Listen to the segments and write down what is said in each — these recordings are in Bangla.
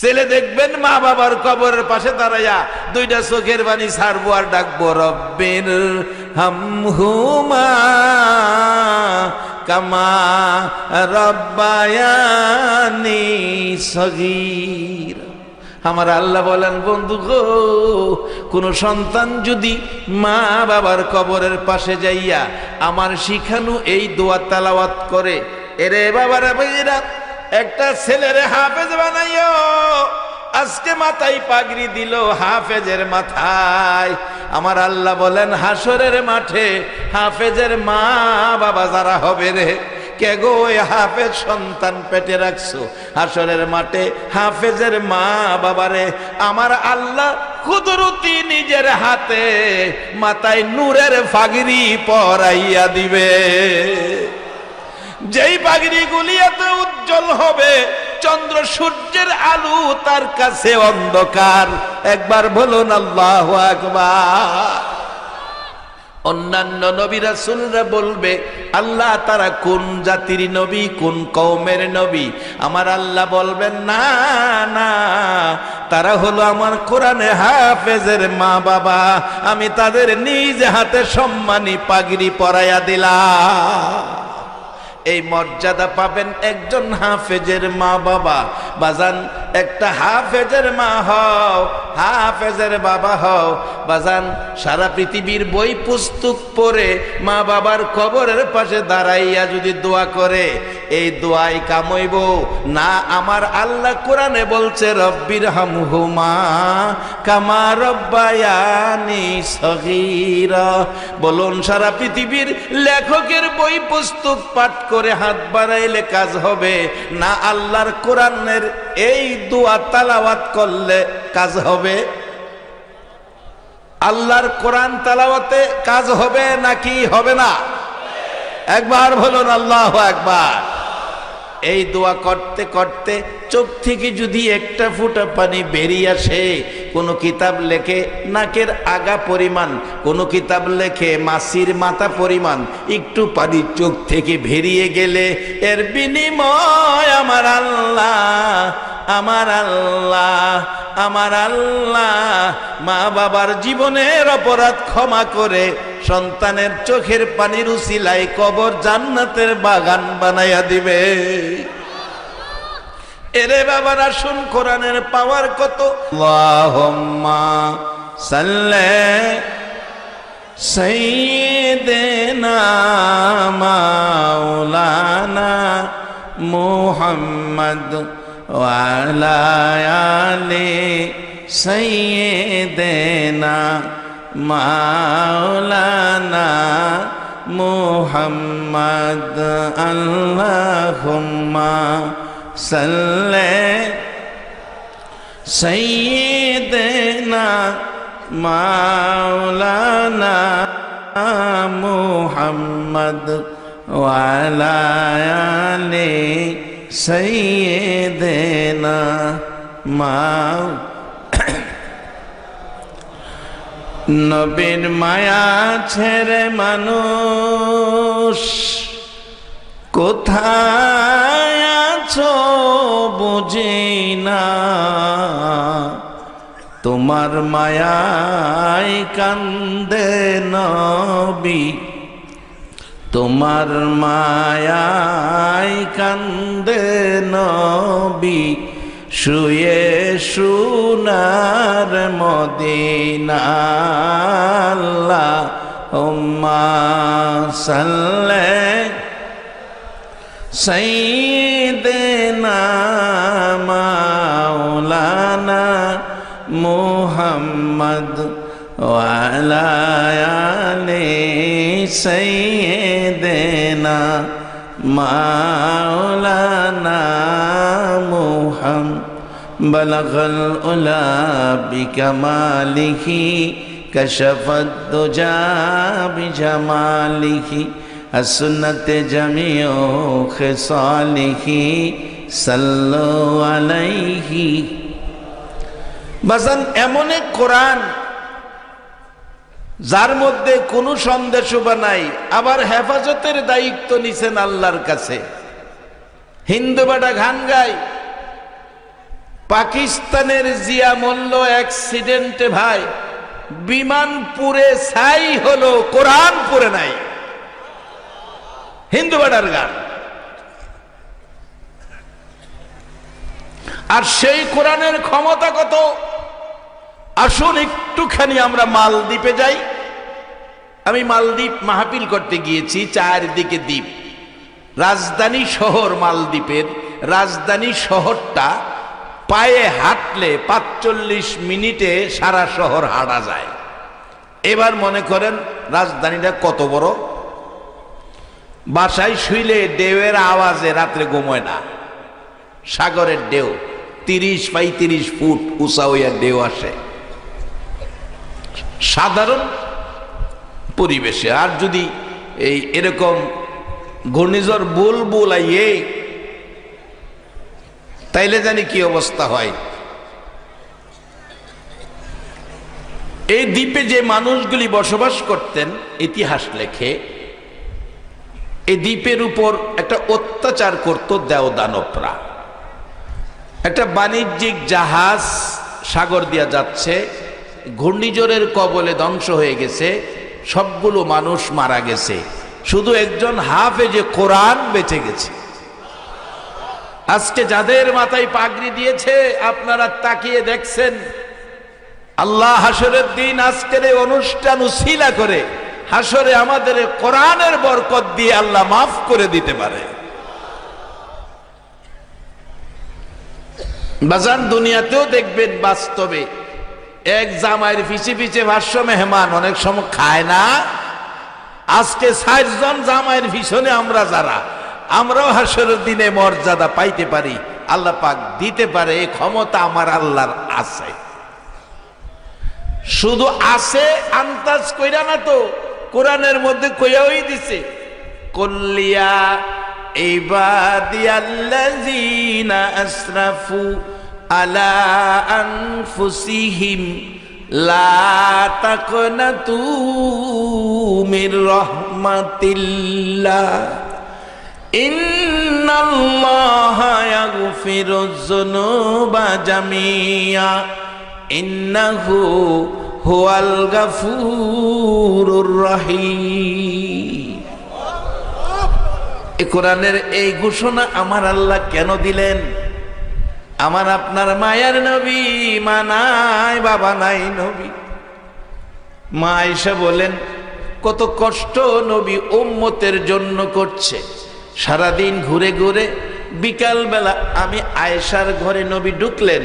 ছেলে দেখবেন মা বাবার কবরের পাশে দাঁড়াইয়া দুইটা চোখের পানি ছাড়বো আর ডাকবো রব্বির হামহুমা কামা রব্বায়ানি সগীরা। আমার আল্লাহ বলেন, বন্ধু গো, কোন সন্তান যদি মা বাবার কবরের পাশে যাইয়া আমার শিখানো এই দোয়া তেলাওয়াত করে, এরে বাবারা ভাইরা, একটা ছেলেরে হাফেজ বানাইও। আজকে মাথায় পাগড়ি দিল হাফেজের মাথায়। আমার আল্লাহ বলেন, হাসরের মাঠে হাফেজের মা বাবা যারা হবে রে, কে গো ওই হাফেজ সন্তান পেটে রাখছো, হাসরের মাঠে হাফেজের মা বাবারে আমার আল্লাহ কুদরতি নিজের হাতে মাথায় নূরের পাগড়ি পরাইয়া দিবে। যেই পাগড়ি গুলি এত উজ্জ্বল হবে, চন্দ্র সূর্যের আলো তার কাছে অন্ধকার। একবার বলুন আল্লাহু আকবার। অন্যান্য নবী রাসূলরা বলবে, আল্লাহ তারা কোন জাতির নবী, কোন কওমের নবী? আমার আল্লাহ বলবেন, না না, তারা হলো আমার কোরআনে হাফেজের মা বাবা। আমি তাদের নিজ হাতে সম্মানী পাগড়ি পরাইয়া দিলাম। এই মর্যাদা পাবেন একজন হাফেজের মা বাবা। বাজান, একটা হাফেজের মা হও, হাফেজের বাবা হও। বাজান, সারা পৃথিবীর বই পুস্তক পড়ে মা বাবার কবরের পাশে দাঁড়াইয়া যদি দোয়া করে, এই দোয়াই কামইব না? আমার আল্লাহ কোরআনে বলছে, রব্বির হামহুমা কামা রব্বায়ানি সগীরা। বলুন, সারা পৃথিবীর লেখকের বই পুস্তক পাঠ করে হাত বাড়াইলে কাজ হবে না? আল্লাহর কোরআনের এই দোয়া তেলাওয়াত করলে কাজ হবে? আল্লাহর কোরআন তেলাওয়াতে কাজ হবে নাকি হবে না? একবার বলুন আল্লাহু আকবার। এই দোয়া করতে করতে চোখ থেকে যদি একটা ফোঁটা পানি বেরিয়ে আসে, কোনো কিতাব লেখে নাকের আগা পরিমাণ, কোনো কিতাব লেখে মাছির মাথা পরিমাণ, একটু পানি চোখ থেকে বেরিয়ে গেলে এর বিনিময় আমার আল্লাহ, আমার আল্লাহ, আমার আল্লাহ মা বাবার জীবনের অপরাধ ক্ষমা করে সন্তানের চোখের পানির উসিলায় কবর জান্নাতের বাগান বানাইয়া দিবে। এরে বাবারা, শুন কোরআনের পাওয়ার কত। আল্লাহুম্মা সাল্লি সাইয়্যিদিনা মাওলানা মুহাম্মদ ওয়া আলা আলি সাইয়্যিদিনা মাওলানা মুহাম্মদ। আল্লাহুম্মা সাল্লি সাইয়্যিদিনা মাওলানা মুহাম্মদ ওয়া আলা আলি সাইয়্যিদিনা নবীর মায়া ছেড়ে মানুষ কোথায় আছো বুঝি না, তোমার মায়ায় কান্দে নবী, তোমার মায়ায় কান্দে নবী, শুয়ে সোনার মদিনা। আল্লাহুম্মা সাল্লি সাইয়্যিদিনা মাওলানা মুহাম্মদ ওয়া আলা আলি সাইয়্যিদিনা মাওলানা মুহাম্মদ। বালাগাল উলা বিকামালিহি কাশাফাদ দুজা বিজামালিহি আসুন্নতে জামিউ খিসালিহি সাল্লু আলাইহি। বাজান, এমন এক কোরআন যার মধ্যে কোনো সন্দেশবা নাই, আবার হেফাজতের দায়িত্ব নিছেন আল্লাহর কাছে। হিন্দু বেটা গান গায়, পাকিস্তানের জিয়া মল্ল অ্যাক্সিডেন্টে ভাই বিমান পুড়ে ছাই হলো, কোরআন পুড়ে নাই। হিন্দু বেটার গান। আর সেই কোরআনের ক্ষমতা কত! আসুন একটুখানি আমরা মালদ্বীপে যাই। আমি মালদ্বীপ মাহফিল করতে গিয়েছি, চারদিকে দ্বীপ। রাজধানী শহর মালদ্বীপের রাজধানী শহরটা পায়ে হাঁটলে ৪৫ মিনিটে সারা শহর হাঁটা যায়। এবার মনে করেন রাজধানীটা কত বড়। বাসায় শুইলে ঢেউয়ের আওয়াজে রাত্রে ঘুমোয় না। সাগরের ঢেউ ৩০-৩৫ ফুট উঁচা হইয়া ঢেউ আসে সাধারণ পরিবেশে। আর যদি এরকম ঘূর্ণিঝড় বুলবুল আইয়ে, তাইলে জানি কি অবস্থা হয়। এই দ্বীপে যে মানুষগুলি বসবাস করতেন, ইতিহাস লেখে এই দ্বীপের উপর একটা অত্যাচার করত দেওদানবরা। একটা বাণিজ্যিক জাহাজ সাগর দিয়া যাচ্ছে, ঘূর্ণিঝড়ের কবলে ধ্বংস হয়ে গেছে, সবগুলো মানুষ মারা গেছে, শুধু একজন হাফেজে কোরআন বেঁচে গেছে। আজকে যাদের মাথায় পাগড়ি দিয়েছে আপনারা তাকিয়ে দেখছেন, আল্লাহ হাসরের দিন আজকের এই অনুষ্ঠান উসিলা করে হাসরে আমাদের কোরআনের বরকত দিয়ে আল্লাহ মাফ করে দিতে পারে। বাজান দুনিয়াতেও দেখবেন বাস্তবে এক জামাইয়ের পিছে পিছে 500 মেহমান অনেক সময় খায় না। আজকে 60 জন জামাইয়ের পিছনে আমরা যারা, আমরাও হাসরের দিনে মর্যাদা পাইতে পারি, আল্লাহ পাক দিতে পারে। এই ক্ষমতা আমার আল্লাহর আছে। শুধু আছে আন্তাজ কইরা না তো, কোরআনের মধ্যে কইয়াই দিছে, কুল্লিয়া ইবাদিয়াল্লাযীনা আসরাফু আলা আনফুসিহিম লা তাকনাতু মির রাহমাতিল্লাহ ইন্নাল্লাহা ইয়াগফিরুয যুনুবা জামিয়া ইন্নাহু হুয়াল গাফুরুর রহিম। এই কোরআনের এই ঘোষণা আমার আল্লাহ কেন দিলেন? আমার আপনার মায়ের নবী, মা নাই বাবা নাই নবী। মা আয়েশা বলেন কত কষ্ট নবী উম্মতের জন্য করছে। সারাদিন ঘুরে ঘুরে বিকাল বেলা আমি আয়েশার ঘরে নবী ঢুকলেন।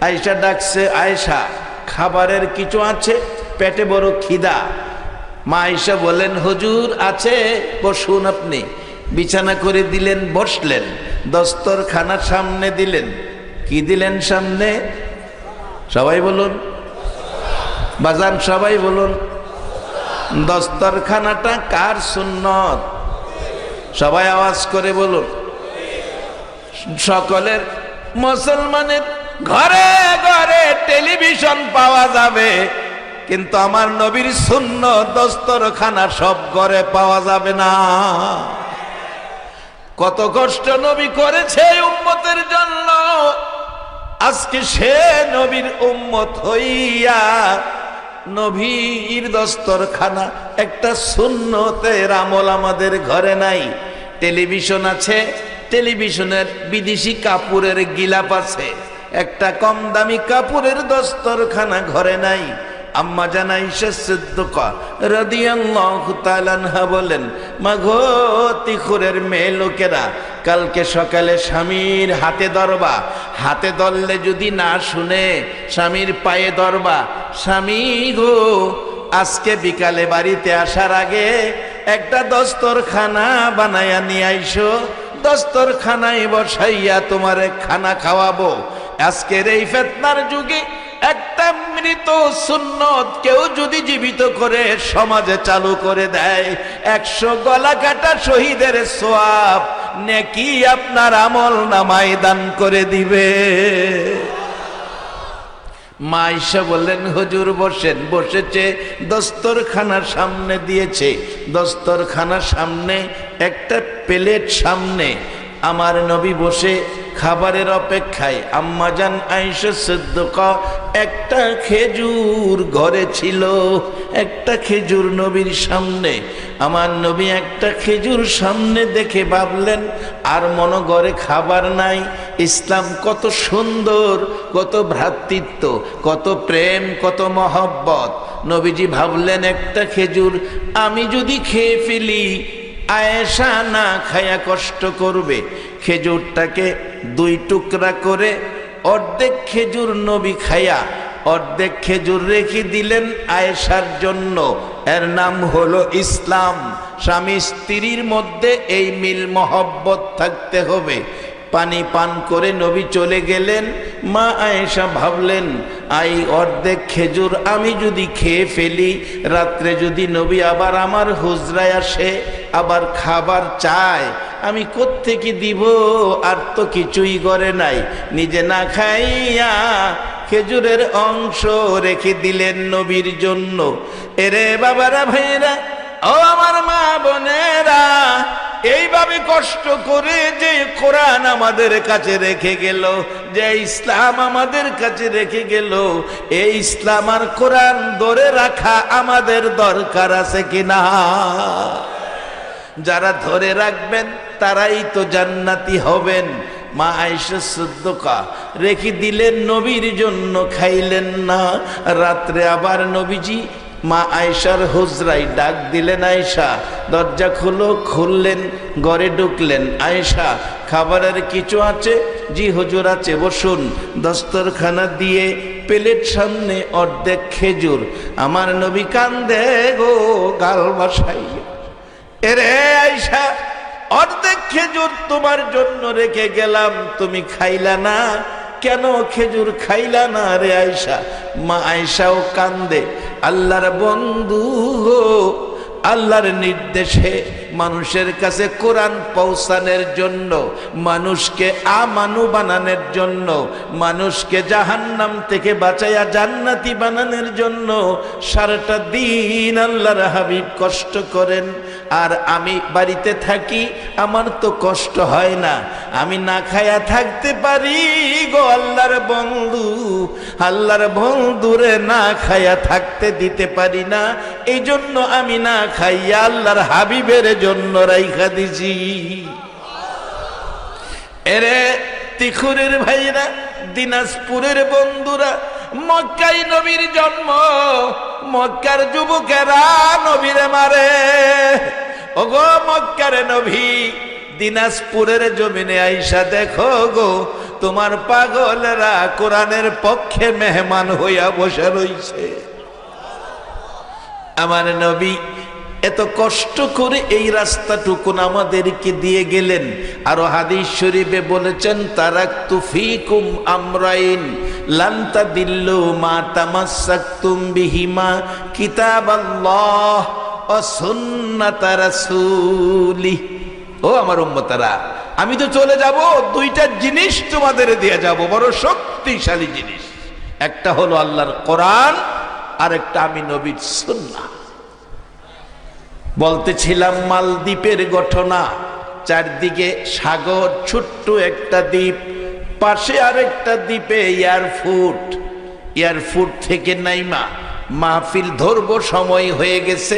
আয়েশা ডাকছে, আয়েশা খাবারের কিছু আছে, পেটে বড় খিদা। মা আয়েশা বলেন হুজুর আছে, বসুন। আপনি বিছানা করে দিলেন, বসলেন। দস্তরখানা সামনে দিলেন। কি দিলেন সামনে? সবাই বলুন বাজান, সবাই বলুন। দস্তরখানাটা কার সুন্নত? সবাই আওয়াজ করে বলুন। সকলের মুসলমানের ঘরে ঘরে টেলিভিশন পাওয়া যাবে, কিন্তু আমার নবীর সুন্নত দস্তরখানা সব ঘরে পাওয়া যাবে না। কত কষ্ট নবী করেছে উম্মতের জন্য। আজকে সে নবীর উম্মত হইয়া নবীর দস্তরখানা একটা সুন্নতের আমল আমাদের ঘরে নাই। টেলিভিশন আছে, টেলিভিশনের বিদেশি কাপড়ের গিলাপ আছে, একটা কম দামি কাপড়ের দস্তরখানা ঘরে নাই। আম্মা জান আয়েশা সিদ্দিকা রাদিয়াল্লাহু তাআলা আনহা বলেন, মাগো তিখুরের মেয়ে লোকেরা, কালকে সকালে স্বামীর হাতে ধরবা, হাতে ধরলে যদি না শুনে স্বামীর পায়ে ধরবা। স্বামী গো, আজকে বিকালে বাড়িতে আসার আগে একটা দস্তরখানা বানায়া নিয়ে আইসো, দস্তরখানায় বসাইয়া তোমারে খানা খাওয়াবো। আজকের এই ফিতনার যুগে একটা মৃত সুন্নত কেউ যদি জীবিত করে সমাজে চালু করে দেয়, 100 গলা কাটা শহীদের সওয়াব নেকি আপনার আমল নামায় দান করে দিবে। মা আয়েশা বললেন হুজুর বসেন। বসেছে, দস্তরখানার সামনে দিয়েছে, দস্তরখানার সামনে একটা প্লেট সামনে। আমার নবী বসে খাবারের অপেক্ষায় আম্মাজান আয়েশা সিদ্দিকা একটা খেজুর ঘরে ছিল, একটা খেজুর নবীর সামনে। আমার নবী একটা খেজুর সামনে দেখে ভাবলেন আর মনে ঘরে খাবার নাই। ইসলাম কত সুন্দর, কত ভ্রাতৃত্ব, কত প্রেম, কত মহব্বত। নবীজি ভাবলেন একটা খেজুর আমি যদি খেয়ে ফেলি আয়েশা না খায়া কষ্ট করবে। খেজুরটাকে দুই টুকরা করে অর্ধেক খেজুর নবী খায়া অর্ধেক খেজুর রেখে দিলেন আয়েশার জন্য। এর নাম হলো ইসলাম। স্বামী স্ত্রীর মধ্যে এই মিল মহব্বত থাকতে হবে। পানি পান করে নবী চলে গেলেন। মা আয়েশা ভাবলেন এই অর্ধেক খেজুর আমি যদি খেয়ে ফেলি, রাত্রে যদি নবী আবার আমার হুজরায় আসে, আবার খাবার চায়, আমি কোত্থেকে দিব? আর তো কিছুই করে নাই। নিজে না খাইয়া খেজুরের অংশ রেখে দিলেন নবীর জন্য। এরে বাবারা, ভাইরা, ও আমার মা বোনেরা, এইভাবে কষ্ট করে যে কোরআন আমাদের কাছে রেখে গেল, যে ইসলাম আমাদের কাছে রেখে গেল, এই ইসলাম আর কোরআন ধরে রাখা আমাদের দরকার আছে কিনা? যারা ধরে রাখবেন তারাই তো জান্নাতি হবেন। মা আয়েশা সিদ্দিকা রেখে দিলেন নবীর জন্য, খাইলেন না। রাত্রে আবার নবীজি মা আয়েশার হুজরায় ডাক দিলেন, আয়েশা দরজা খুলো। খুললেন, ঘরে ঢুকলেন। আয়েশা খাবারের কিছু আছে? জি হুজুর আছে, বসুন। দস্তরখানা দিয়ে প্লেট সামনে অর্ধেক খেজুর। আমার নবী কান্দে গো গাল বাসাইয়া। এরে আয়েশা, অর্ধেক খেজুর তোমার জন্য রেখে গেলাম, তুমি খাইলা না কেন? খেজুর খাইলা না রে আয়েশা? মা আয়েশাও কান্দে। আল্লাহর বন্ধু গো, আল্লাহর নির্দেশে মানুষের কাছে কোরআন পৌঁছানোর জন্য, মানুষকে আমানু বানানোর জন্য, মানুষকে জাহান্নাম থেকে বাঁচাইয়া জান্নাতি বানানোর জন্য সারাটা দিন আল্লাহর হাবিব কষ্ট করেন। আর আমি বাড়িতে থাকি, আমার তো কষ্ট হয় না, আমি না খায়া থাকতে পারি গো আল্লাহর বন্ধু। আল্লাহর বন্ধুরে না খায়া থাকতে দিতে পারি না, এই জন্য আমি না খাইয়া আল্লাহর হাবিবের জন্য রাইখা দিছি। এরে তিখুরের ভাইরা, দিনাজপুরের বন্ধুরা, মক্কায় নবীর জন্ম, মক্কার যুবকেরা নবীরে মারে। ওগো মক্কার নবী, দিনাজপুরের জমিনে আইসা দেখো গো, তোমার পাগলেরা কোরআনের পক্ষে মেহমান হইয়া বসে রইছে। আমার নবী এত কষ্ট করে এই রাস্তাটুকু আমাদেরকে দিয়ে গেলেন। আরো হাদিস শরীফে বলেছেন, তারাকতু ফিকুম আমরাইন লান তাদিল্লু মা তামাসসাকতুম বিহিমা কিতাবাল্লাহ ওয়া সুন্নাত রাসূলি। ও আমার উম্মতেরা, আমি তো চলে যাব, দুইটা জিনিস তোমাদের দিয়ে যাব, বড় শক্তিশালী জিনিস। একটা হলো আল্লাহর কোরআন, আর একটা আমি নবীর সুন্নাহ। বলতেছিলাম মালদ্বীপের ঘটনা। চারদিকে সাগর, ছোট্ট একটা দ্বীপ, পাশে আরেকটা দ্বীপে এয়ারফুট থেকে নাইমা মাহফিল ধরব সময় হয়ে গেছে।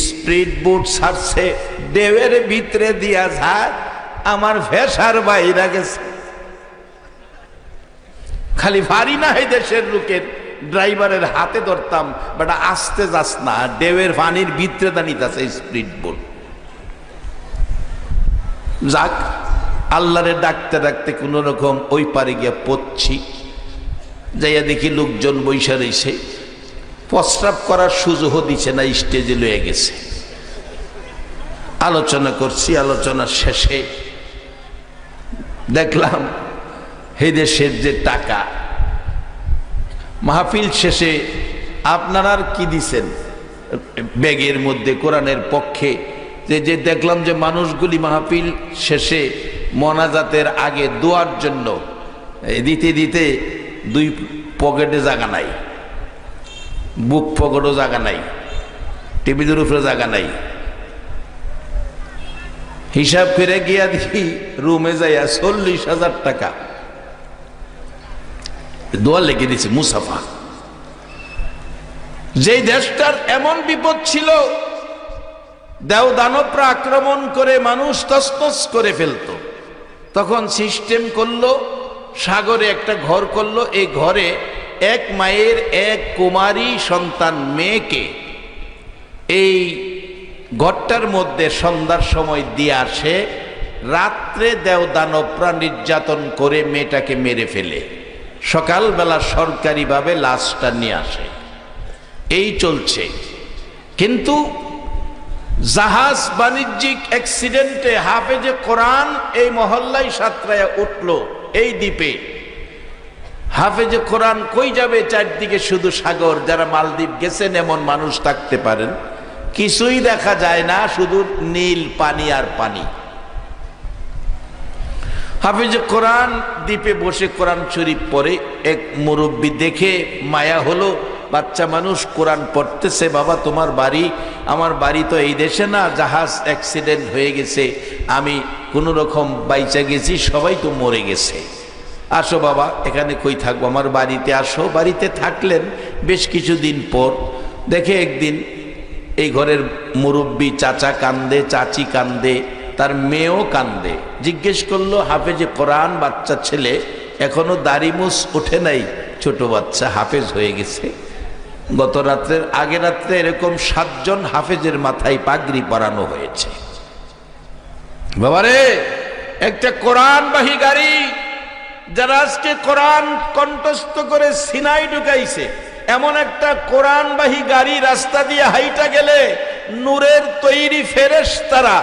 স্পিড বোট ছাড়ছে, ঢেউয়ের ভিতরে দিয়া ঝাড়, আমার ভেসার বাইরা গেছে। খালি ভারী না হয় দেশের লোকের, ড্রাইভারের হাতে ধরতাম, বাট আসতে যাস না, ঢেউয়ের পানির ভিতরে দাঁড়িয়েছে স্পিড বোট। যাক, আল্লাহরে ডাকতে ডাকতে কোন রকম ওই পারে গিয়া পড়ছি। যাইয়া দেখি লোকজন বৈশা রয়েছে, প্রস্রাব করার সুযোগ দিচ্ছে না, স্টেজে লয়ে গেছে। আলোচনা করছি, আলোচনার শেষে দেখলাম এই দেশের যে টাকা, মাহফিল শেষে আপনারা আর কি দিছেন ব্যাগের মধ্যে কোরআনের পক্ষে? যে দেখলাম যে মানুষগুলি মাহফিল শেষে মোনাজাতের আগে দোয়ার জন্য দিতে দিতে দুই পকেটে জায়গা নাই, বুক পকেটও জায়গা নাই, টেবিলের উপরে জায়গা নাই। হিসাব করে গিয়া দেখি রুমে যাইয়া 40,000 টাকা দোয়া লেগে দিছে মুসাফা। যেই দেশটার এমন বিপদ ছিল, দেও দানবরা আক্রমণ করে মানুষ তছনছ করে ফেলতো, তখন সিস্টেম করলো, সাগরে একটা ঘর করলো। এই ঘরে এক মায়ের এক কুমারী সন্তান মেয়েকে এই ঘরটার মধ্যে সন্ধ্যার সময় দিয়ে আসে। রাত্রে দেও দানবরা নির্যাতন করে মেয়েটাকে মেরে ফেলে, সকালবেলা সরকারিভাবে লাশটা নিয়ে আসে। এই চলছে। কিন্তু জাহাজ বাণিজ্যিক অ্যাক্সিডেন্টে হাফেজে কোরআন এই মহল্লায় সাতরায়া উঠল। এই দ্বীপে হাফেজে কোরআন কই যাবে? চারদিকে শুধু সাগর। যারা মালদ্বীপ গেছেন এমন মানুষ থাকতে পারেন, কিছুই দেখা যায় না, শুধু নীল পানি আর পানি। হাফেজে কোরআন দ্বীপে বসে কোরআন শরীফ পড়ে। এক মুরব্বী দেখে মায়া হলো, বাচ্চা মানুষ কোরআন পড়তেছে। বাবা তোমার বাড়ি? আমার বাড়ি তো এই দেশে না, জাহাজ অ্যাক্সিডেন্ট হয়ে গেছে, আমি কোনো রকম বাইচা গেছি, সবাই তো মরে গেছে। আসো বাবা, এখানে কই থাকবো, আমার বাড়িতে আসো। বাড়িতে থাকলেন। বেশ কিছুদিন পর দেখে একদিন এই ঘরের মুরব্বী চাচা কান্দে, চাচি কান্দে, তার মেয়েও কান্দে। জিজ্ঞেস করলো, হাফেজে কোরআন বাচ্চা ছেলে, এখনো দাড়ি মুছ ওঠে নাই, ছোট বাচ্চা হাফেজ হয়ে গেছে। গত রাত্রের আগে রাত্রে এরকম 7 জন হাফেজের মাথায় পাগড়ি পরানো হয়েছে। বাবারে, একটা কোরআনবাহী গাড়ি, যারা আজকে কোরআন কণ্ঠস্থ করে সিনাই ঢুকাইছে, এমন একটা কোরআনবাহী গাড়ি রাস্তা দিয়ে হাইটা গেলে নূরের তৈরি ফেরেশতারা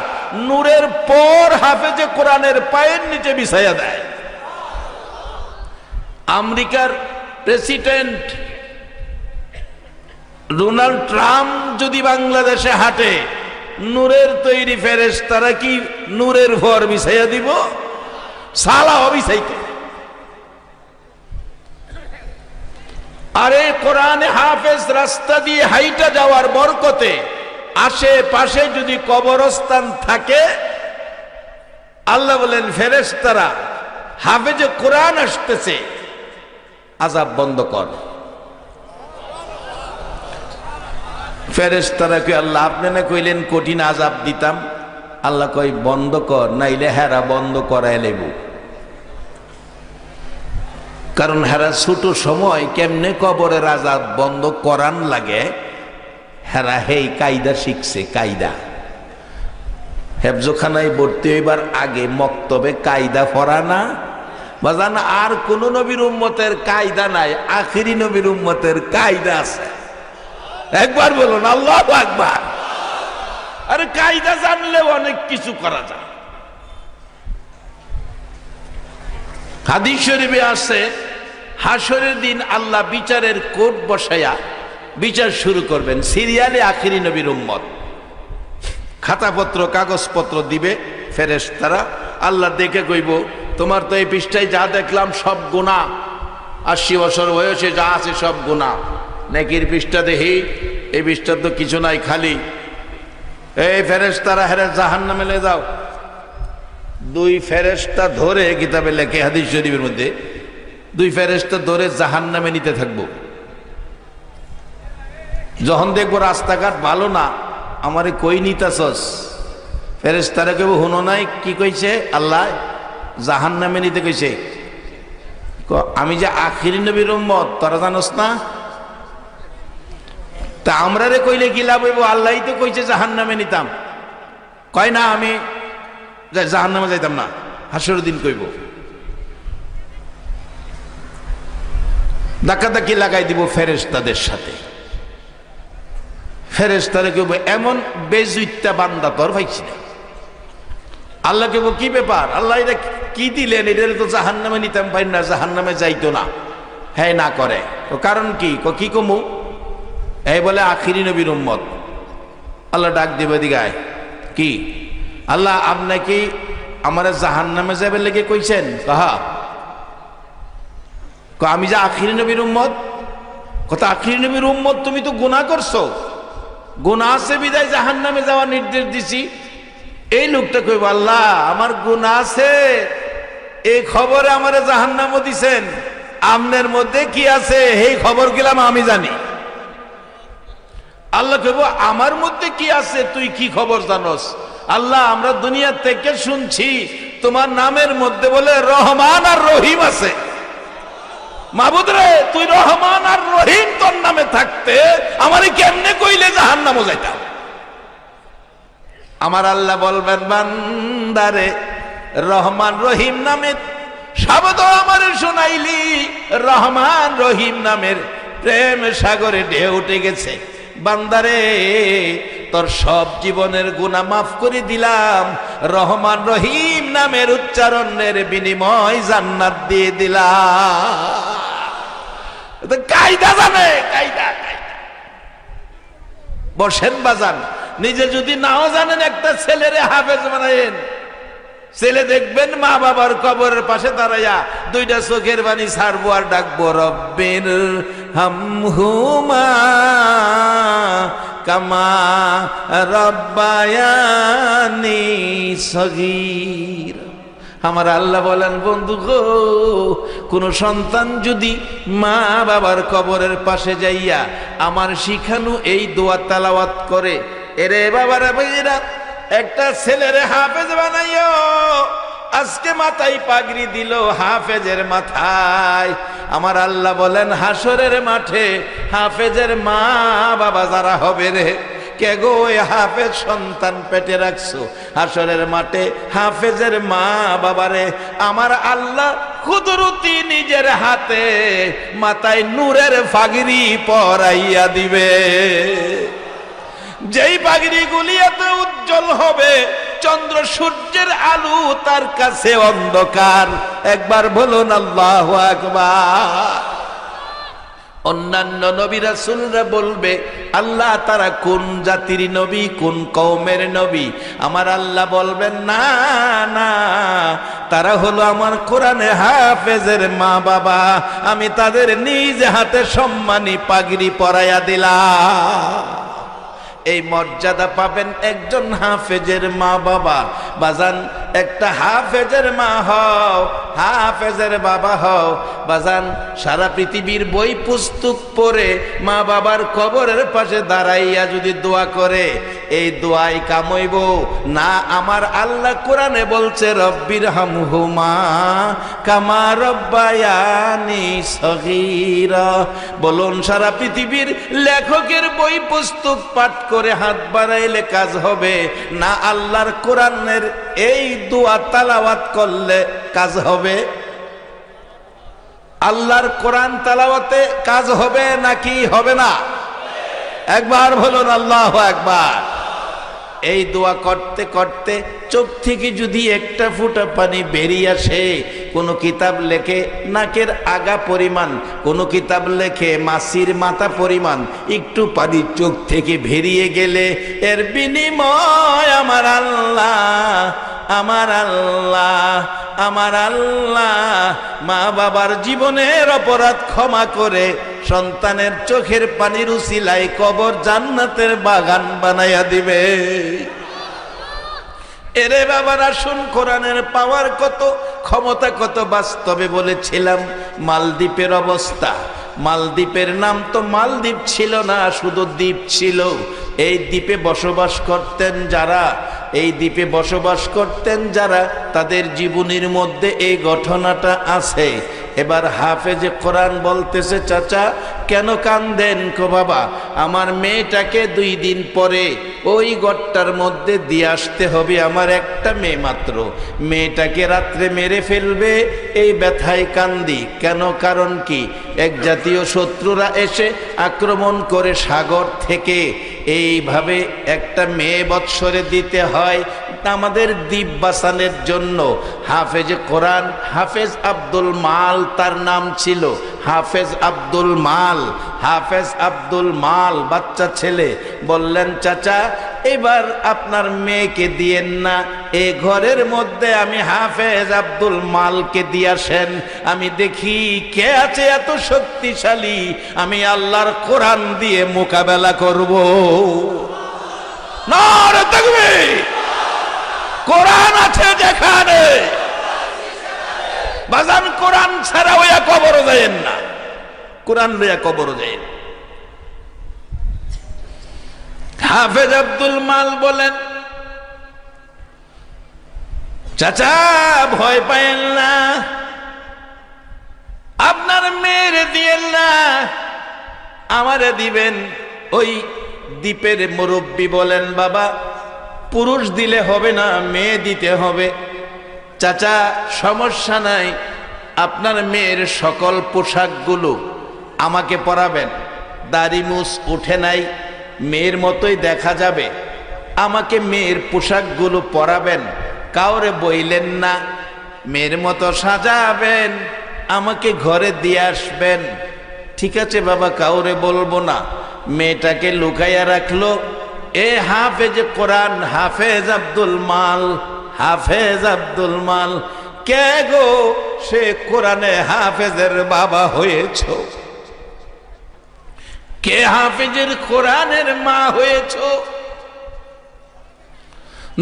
নূরের পর হাফেজে কোরআনের পায়ের নিচে বিছাইয়া দেয়। আমেরিকার প্রেসিডেন্ট ডোনাল্ড ট্রাম্প যদি বাংলাদেশে হাঁটে, নূরের তৈরি ফেরেশতারা কি নূরের ভর বিছাইয়া দিব? সালা অবিছাইতে। আরে কোরআনে হাফেজ রাস্তা দিয়ে হাইটা যাওয়ার বরকতে আশেপাশে যদি কবরস্থান থাকে, আল্লাহ বলেন ফেরেশতারা হাফেজে কোরআন আসতেছে, আযাব বন্ধ কর। ফেরেশতারা কই, আল্লাহ আপনি না কইলেন কঠিন আযাব দিতাম? আল্লাহ কই বন্ধ কর, নাইলে হেরা বন্ধ করায় লেব। কারণ হেরা ছোট সময় কেমনে কবরের আযাব বন্ধ করান লাগে, হেরা হেই কায়দা শিখছে। কায়দা হেফজখানায় ভর্তি হইবার আগে মক্তবে কায়দা পড়া না বাজান। আর কোন নবীর উম্মতের কায়দা নাই, আখিরি নবীর উম্মতের কায়দা আছে। একবার বলুন আল্লাহু আকবার। আরে কায়দা জানলে অনেক কিছু করা যায়। হাদিস শরীফে আছে, হাসরের দিন আল্লাহ বিচারের কোর্ট বসায়া বিচার শুরু করবেন। সিরিয়ালে আখিরি নবীর উম্মত খাতাপত্র কাগজপত্র দিবে ফেরেশতারা। আল্লাহ দেখে কইব, তোমার তো এই পৃষ্ঠায় যা দেখলাম সব গুনাহ, 80 বছর বয়সে যা আছে সব গুনাহ। নেকির পৃষ্ঠা দেখি, এই পৃষ্ঠার তো কিছু নাই, খালি। এই ফেরেশতারা হেরে জাহান্নামে নিয়ে যাও। 2 ফেরেশতা ধরে কিতাবে লেখে, হাদিস শরীফের মধ্যে 2 ফেরেশতা ধরে জাহান্নামে নিতে থাকবো। যখন দেখবো রাস্তাঘাট ভালো না, আমারে কই নিতাছস? ফেরেশতারা কেউ হুনো নাই কি কইছে? আল্লাহ জাহান্নামে নিতে কইছে। আমি যে আখিরি নবীর উম্মত, তোরা জানোস না? তা আমরা রে কইলে কি লাভ হইব? আল্লাহই তো কইছে জাহান্নামে নিতাম। কয় না আমি জাহান্নামে যাইতাম না, হাসরের দিন কইব। ধাক্কাধাক্কি লাগাই দিব ফেরেশতাদের সাথে। ফেরেশতারা কেউ এমন বেজুইত্যা বান্দা তোর পাইছি না। আল্লাহ কেউ কি ব্যাপার? আল্লাহ এটা কি দিলেন? এটা তো জাহান্নামে নিতাম, পাই না, জাহান্নামে যাইতো না। হ্যাঁ না করে, কারণ কি? কি কমু? এই বলে আখিরি নবীর উম্মত। আল্লাহ ডাক দিবে দিগায়, কি আল্লাহ আপনি কি আমার জাহান্নামে যাবে লেগে কইছেন? কাহা আমি যে আখিরি নবীর উম্মত। কথা আখিরি নবীর উম্মত, তুমি তো গুনাহ করছো, গুনাহ আছে বিদায় জাহান্নামে যাওয়ার নির্দেশ দিছি। এই লোকটা কইব, আল্লাহ আমার গুনাহ আছে, এই খবরে আমারে জাহান্নামও দিছেন, আমনের মধ্যে কি আছে এই খবর গেলাম আমি জানি। আল্লাহ কইব, আমার মধ্যে কি আছে তুই কি খবর জানোস? আল্লাহ আমরা দুনিয়া থেকে শুনছি তোমার নামের মধ্যে বলে রহমান আর রহিম আছে। মাবুদ রে, তুই রহমান আর রহিম তোর নামে থাকতে আমারে কেমনে কইলে জাহান্নামও যাইতাম? আমার আল্লাহ বলবেন, বান্দারে রহমান রহিম নামের শব্দ আমারে শোনাইলি, রহমান রহিম নামের প্রেম সাগরে ঢেউ উঠে গেছে। বান্দারে তোর সব জীবনের গুনাহ মাফ করে দিলাম, রহমান রহিম নামের উচ্চারণের বিনিময় জান্নাত দিয়ে দিলাম। কায়দা জানে, কায়দা। বসেন বাজান, নিজে যদি নাও জানেন একটা ছেলেরে হাফেজ বানায়েন। ছেলে দেখবেন মা বাবার কবরের পাশে দাঁড়াইয়া দুইটা চোখের পানি ছাড়বো আর ডাকবো, রব্বির হামহুমা কামা রব্বায়ানি সগীর। আমার আল্লাহ বলেন, বন্ধু গো, কোন সন্তান যদি মা বাবার কবরের পাশে যাইয়া আমার শিখানো এই দোয়া তেলাওয়াত করে, এরে বাবারা ভাইরা একটা ছেলেরে হাফেজ বানাইও। আজকে মাথায় পাগড়ি দিল হাফেজের মাথায়। আমার আল্লাহ বলেন, হাসরের মাঠে হাফেজের মা বাবা যারা হবে রে, কে গো ওই হাফেজ সন্তান পেটে রাখছো, হাসরের মাঠে হাফেজের মা বাবারে আমার আল্লাহ কুদরতি নিজের হাতে মাথায় নূরের পাগড়ি পরাইয়া দিবে। যেই পাগড়ি গুলি এত উজ্জ্বল হবে, চন্দ্র সূর্যের আলো তার কাছে অন্ধকার। একবার বলুন আল্লাহু আকবার। অন্যান্য নবী রাসূলরা বলবে, আল্লাহ তারা কোন জাতির নবী, কোন কওমের নবী? আমার আল্লাহ বলবেন, না না, তারা হলো আমার কোরআনে হাফেজের মা বাবা। আমি তাদের নিজ হাতে সম্মানী পাগড়ি পরাইয়া দিলাম। এই মর্যাদা পাবেন একজন হাফেজের মা বাবা। বাজান, একটা হাফেজের মা হও, হাফেজের বাবা হও বাজান। সারা পৃথিবীর বই পুস্তক পড়ে মা বাবার কবরের পাশে দাঁড়াইয়া যদি দোয়া করে, এই দোয়াই কামইব না? আমার আল্লাহ কোরআনে বলছে, রব্বির হামহুমা কামা রব্বায়ানি সগীরা। বলুন, সারা পৃথিবীর লেখকের বই পুস্তক পাঠ করে হাত বাড়াইলে কাজ হবে না আল্লাহর কোরআনের এই দোয়া তেলাওয়াত করলে কাজ হবে? আল্লাহর কোরআন তেলাওয়াতে কাজ হবে নাকি হবে না? একবার বলুন আল্লাহু আকবার। এই দোয়া করতে করতে চোখ থেকে যদি একটা ফোঁটা পানি বেরিয়ে আসে, কোন কিতাব লেখে নাকের আগা পরিমাণ, কোন কিতাব লেখে মাছির মাথা পরিমাণ একটু পানি চোখ থেকে বেরিয়ে গেলে, এর বিনিময় আমার আল্লাহ, আমার আল্লাহ, আমার আল্লাহ মা বাবার জীবনের অপরাধ ক্ষমা করে সন্তানের চোখের পানির উসিলায় কবর জান্নাতের বাগান বানাইয়া দিবে। এরে বাবারা, শুন কোরআনের পাওয়ার কত, ক্ষমতা কত। বাস্তবে বলেছিলাম মালদ্বীপের অবস্থা। মালদ্বীপের নাম তো মালদ্বীপ ছিল না, শুধু দ্বীপ ছিল। এই দ্বীপে বসবাস করতেন যারা, এই দ্বীপে বসবাস করতেন যারা, তাদের জীবনীর মধ্যে এই ঘটনাটা আছে। এবার হাফেজে কোরআন বলতেছে, চাচা কেন কান্দেন? কো বাবা, আমার মেয়েটাকে 2 দিন পরে ওই ঘরটার মধ্যে দিয়ে আসতে হবে, আমার একটা মেয়ে মাত্র, মেয়েটাকে রাত্রে মেরে ফেলবে, এই ব্যথায় কান্দি। কেন? কারণ কি? এক জাতীয় শত্রুরা এসে আক্রমণ করে সাগর থেকে এইভাবে একটা মেয়ে বৎসরে দিতে হয় আমাদের দ্বীপ বাঁচানোর জন্য। হাফেজে কোরআন হাফেজ আব্দুল মাল তার নাম ছিল, হাফেজ আব্দুল মাল। হাফেজ আব্দুল মাল বাচ্চা ছেলে বললেন, চাচা এবার আপনার মেয়েকে দিয়েন না, এই ঘরের মধ্যে আমি হাফেজ আব্দুল মালকে দিয়ে আসেন, আমি দেখি কে আছে এত শক্তিশালী, আমি আল্লাহর কোরআন দিয়ে মোকাবেলা করব। নারে তাকবীর! কোরআন আছে যেখানে বাজান, কোরআন ছাড়া ওয়া কবর যায়েন না, কোরআন লইয়া কবর যায়েন। হাফেজ আব্দুল মাল বলেন, চাচা ভয় পায়েন না, আপনার মেয়ের দিয়েন না, আমারে দিবেন। ওই দ্বীপের মুরব্বী বলেন, বাবা পুরুষ দিলে হবে না, মেয়ে দিতে হবে। চাচা সমস্যা নাই, আপনার মেয়ের সকল পোশাকগুলো আমাকে পরাবেন, দাড়ি মুছ উঠে নাই, মেয়ের মতোই দেখা যাবে, আমাকে মেয়ের পোশাকগুলো পরাবেন, কাউরে বইলেন না, মেয়ের মতো সাজাবেন, আমাকে ঘরে দিয়ে আসবেন। ঠিক আছে বাবা, কাউরে বলবো না। মেয়েটাকে লুকাইয়া রাখলো। এ হাফেজ কোরআন হাফেজ আব্দুল মাল, হাফেজ আব্দুল মাল, কে গো সে কোরআনে হাফেজের বাবা হয়েছ? কে হাফেজের কোরআনের মা হয়েছ?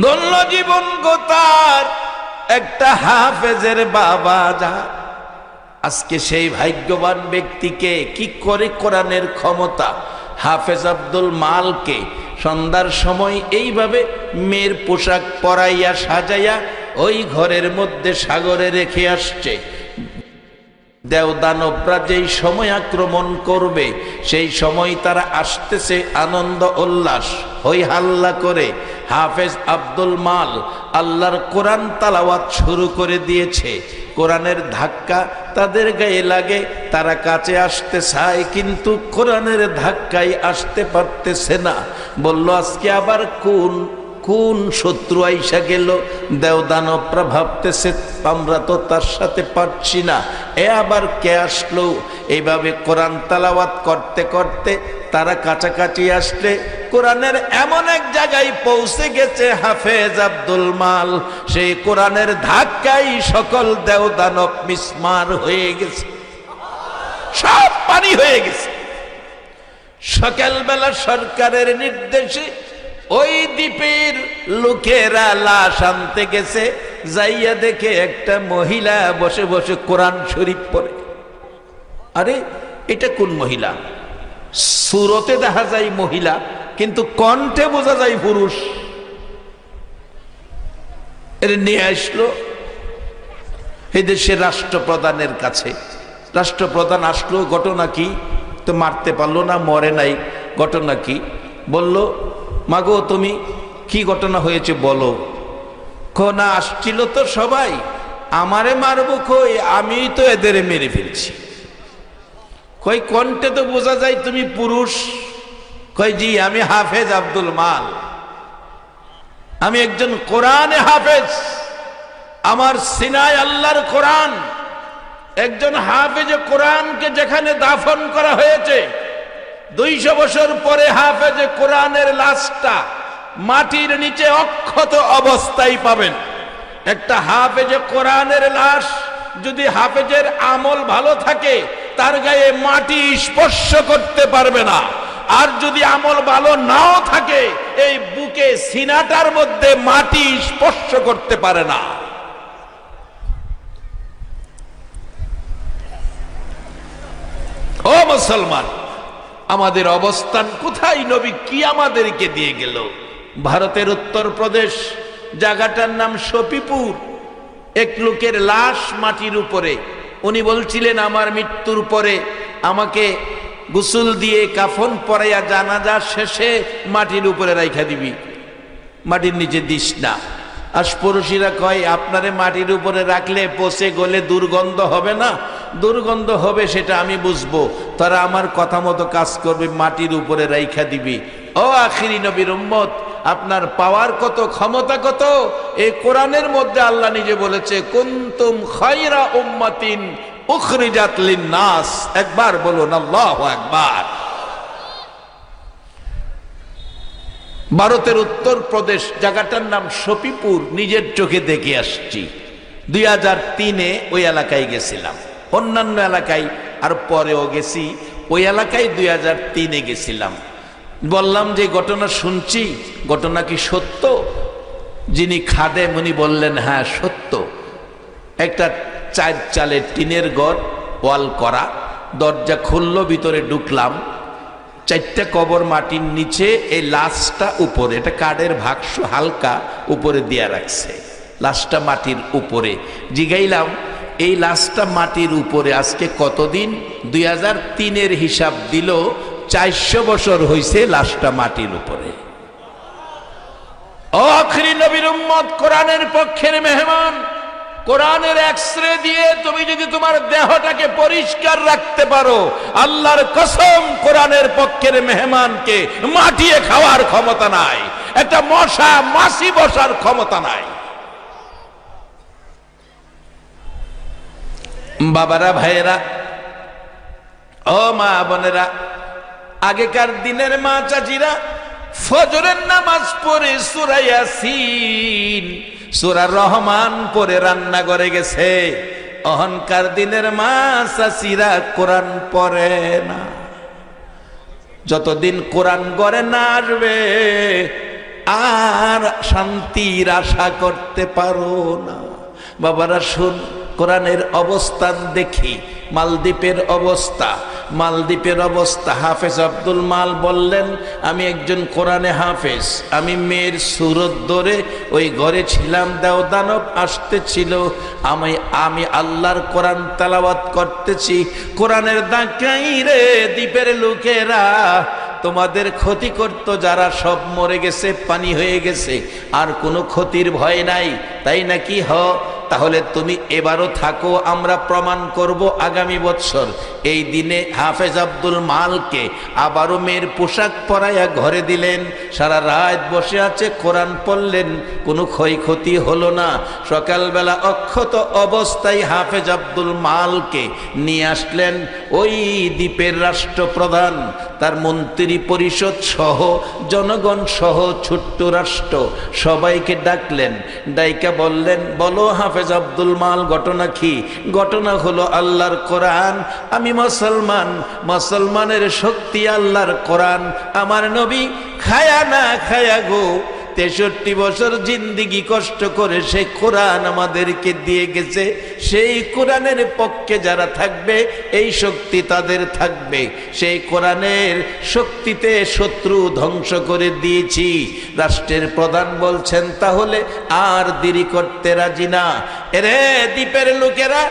ধন্য জীবন গোতার একটা হাফেজের বাবা। যা আজকে সেই ভাগ্যবান ব্যক্তিকে কি করে কোরআনের ক্ষমতা হাফেজ আব্দুল মালকে সন্ধ্যার সময় এইভাবে মেয়ের পোশাক পরাইয়া সাজাইয়া ওই ঘরের মধ্যে সাগরে রেখে আসছে। দেওদানবরা যেই সময় আক্রমণ করবে সেই সময় তারা আসতেছে আনন্দ উল্লাস হই হাল্লা করে। হাফেজ আব্দুল মাল আল্লাহর কোরআন তালাওয়াত শুরু করে দিয়েছে। কোরআনের ধাক্কা তাদের গায়ে লাগে, তারা কাছে আসতে চায় কিন্তু কোরআনের ধাক্কায় আসতে পারতেছে না। বলল আজকে আবার কোন শত্রু আইসা গেল। দেওদানবরা ভাবতেছে আমরা তো তার সাথে পারছি না, এ আবার কে আসলো। এইভাবে কোরআন তালাওয়াত করতে করতে তারা কাছাকাছি আসলে কোরআনের এমন এক জায়গায় পৌঁছে গেছে হাফেজ আব্দুল মাল, সেই কোরআনের ধাক্কায় সকল দেওদানব মিসমার হয়ে গেছে, সব পানি হয়ে গেছে। সকালবেলা সরকারের নির্দেশে ওই দ্বীপের লোকেরা লাশ আনতে গেছে, যাইয়া দেখে একটা মহিলা বসে বসে কোরআন শরীফ পড়ে। আরে এটা কোন মহিলা? সুরতে দেখা যায় মহিলা, কিন্তু কণ্ঠে বোঝা যায় পুরুষ। এর নিয়ে আসলো এই দেশের রাষ্ট্রপ্রধানের কাছে। রাষ্ট্রপ্রধান আসলো, ঘটনা কি? তো মারতে পারলো না, মরে নাই, ঘটনা কি? বলল মাগো তুমি কি ঘটনা হয়েছে বলো। না আসছিল তো সবাই, আমারে মারবো কই, আমি তো এদের মেরে ফেলছি। কই কণ্ঠে তো বোঝা যায় তুমি পুরুষ। কই জি আমি হাফেজ আব্দুল মাল, আমি একজন কোরআনে হাফেজ, আমার সিনায় আল্লাহর কোরআন। একজন হাফেজে কোরআনকে যেখানে দাফন করা হয়েছে 200 বছর পরে হাফেজে কোরআনের লাশটা মাটির নিচে অক্ষত অবস্থায় পাবেন। একটা হাফেজে কোরআনের লাশ যদি হাফেজের আমল ভালো থাকে তার গায়ে মাটি স্পর্শ করতে পারবে না, আর যদি আমল ভালো নাও থাকে এই বুকে সিনাটার মধ্যে মাটি স্পর্শ করতে পারে না। ও মুসলমান, আমাদের অবস্থান কোথায়? নবী কি আমাদেরকে দিয়ে গেল? ভারতের উত্তরপ্রদেশ, জায়গাটার নাম শফিপুর। এক লোকের লাশ মাটির উপরে, উনি বলছিলেন আমার মৃত্যুর পরে আমাকে গোসল দিয়ে কাফন পরাইয়া জানাজা শেষে মাটির উপরে রাইখা দিবি, মাটির নিচে দিস না। আশপড়শিরা কয় আপনারে মাটির উপরে রাখলে পচে গলে দুর্গন্ধ হবে না? দুর্গন্ধ হবে সেটা আমি বুঝবো, তারা আমার কথা মতো কাজ করবে, মাটির উপরে রাইখা দিবি। ও আখিরি নবীর উম্মত, আপনার পাওয়ার কত, ক্ষমতা কত! এই কোরআনের মধ্যে আল্লাহ নিজে বলেছে কুনতুম খায়রা উম্মাতিন উখরিজাত লিন-নাস। একবার বলুন আল্লাহু আকবার। ভারতের উত্তরপ্রদেশ, জায়গাটার নাম শফিপুর, নিজের চোখে দেখে আসছি। 2003-এ ওই এলাকায় গেছিলাম, অন্যান্য এলাকায় আর পরেও গেছি, ওই এলাকায় 2003-এ গেছিলাম। বললাম যে ঘটনা শুনছি, ঘটনা কি সত্য? যিনি খাদেম উনি বললেন হ্যাঁ সত্য, একটা 4 চালের টিনের ঘর, ওয়াল করা, দরজা খুললো, ভিতরে ঢুকলাম, 4টা কবর মাটির নিচে, এই লাশটা উপরে, এটা কাঠের বাক্স হালকা উপরে দিয়া রাখছে, লাশটা মাটির উপরে। জিগাইলাম এই লাশটা মাটির উপরে আজকে কতদিন? 2003-এর হিসাব দিল 400 বছর হইছে লাশটা মাটির উপরে। আখরি নবীর উম্মত, কোরআনের পক্ষের মেহমান, কোরআনের এক্সরে দিয়ে তুমি যদি তোমার দেহটাকে পরিষ্কার রাখতে পারো, আল্লাহর কসম কোরআনের পক্ষের মেহমানকে মাটিয়ে খাওয়ার ক্ষমতা নাই, একটা মশা মাছি বসার ক্ষমতা নাই। বাবারা, ভাইয়েরা, ও মা বোনেরা, আগেকার দিনের মা চাচিরা ফজরের নামাজ পড়ে সূরা ইয়াসিন, সূরা রহমান পড়ে রান্না করে গেছে। অহংকার দিনের মা চাচিরা কোরআন পড়ে না। যতদিন কোরআন ঘরে না আসবে আর শান্তির আশা করতে পারো না। বাবারা শুন, কোরআনের অবস্থান দেখি, মালদ্বীপের অবস্থা, মালদ্বীপের অবস্থা। হাফেজ আব্দুল মাল বললেন, আমি একজন কোরআনে হাফেজ, আমি মেয়ের সুরত ধরে ওই ঘরে ছিলাম, দেওদানব আসতেছিল, আমি আল্লাহর কোরআন তেলাওয়াত করতেছি, কোরআনের ডাকাই রে দ্বীপের লোকেরা, তোমাদের ক্ষতি করত যারা সব মরে গেছে, পানি হয়ে গেছে, আর কোনো ক্ষতির ভয় নাই, তাই নাকি? তাহলে তুমি এবারও থাকো, আমরা প্রমাণ করব আগামী বছর। এই দিনে হাফেজ আব্দুল মালকে আবারও মেয়ের পোশাক পরাইয়া ঘরে দিলেন, সারা রাত বসে আছে, কোরআন পড়লেন, কোনো ক্ষয়ক্ষতি হলো না। সকালবেলা অক্ষত অবস্থায় হাফেজ আব্দুল মালকে নিয়ে আসলেন ওই দ্বীপের রাষ্ট্রপ্রধান, তার মন্ত্রী পরিষদ সহ, জনগণ সহ, ছোট্ট রাষ্ট্র, সবাইকে ডাকলেন, ডাইকা বললেন, বলো হাফেজ আব্দুল মাল ঘটনা কি? ঘটনা হলো আল্লাহর কোরআন, আমি মুসলমান, মুসলমানের শক্তি আল্লাহর কোরআন, আমার নবী খায়া না খায়া গো 63 বছর জিন্দিগি কষ্ট করে সেই কোরআন আমাদেরকে দিয়ে গেছে। সেই কোরআনের পক্ষে যারা থাকবে এই শক্তি তাদের থাকবে, সেই কোরআনের শক্তিতে শত্রু ধ্বংস করে দিয়েছি। রাষ্ট্রের প্রধান বলছেন, তাহলে আর দেরি করতে রাজি না। এরে দ্বীপের লোকেরা,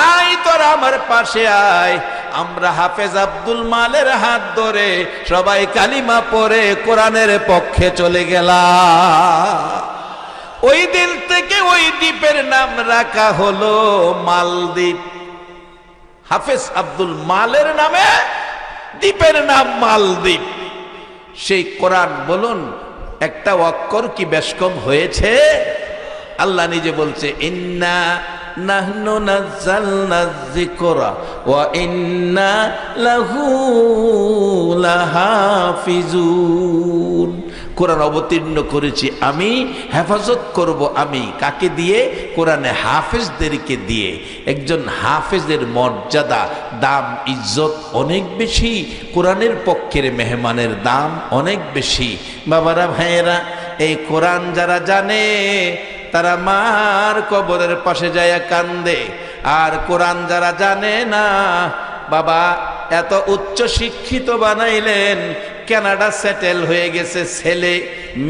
আয় তোরা আমার পাশে আয়, আমরা হাফেজ আব্দুল মালের হাত ধরে সবাই কালিমা পড়ে কোরআনের পক্ষে চলে গেলাম। ওই দিন থেকে ওই দ্বীপের নাম রাখা হলো মালদ্বীপ। হাফেজ আব্দুল মালের নামে দ্বীপের নাম মালদ্বীপ। সেই কোরআন বলুন, একটা অক্ষর কি বেশ কম হয়েছে? আল্লাহ নিজে বলছে, ইন্না নাহনু নাযালনা যিকরা ওয়া ইন্না লাহু লাহাফিজুন। কোরআন অবতীর্ণ করেছি আমি, হেফাজত করব আমি। কাকে দিয়ে? কোরআনে হাফেজদেরকে দিয়ে। একজন হাফেজের মর্যাদা, দাম, ইজ্জত অনেক বেশি, কোরআনের পক্ষের মেহমানের দাম অনেক বেশি। বাবারা, ভাইয়েরা, এই কোরআন যারা জানে তারা মার কবরের পাশে যায় কান্দে, আর কোরআন যারা জানে না, বাবা এত উচ্চ শিক্ষিত বানাইলেন, কানাডা সেটেল হয়ে গেছে ছেলে,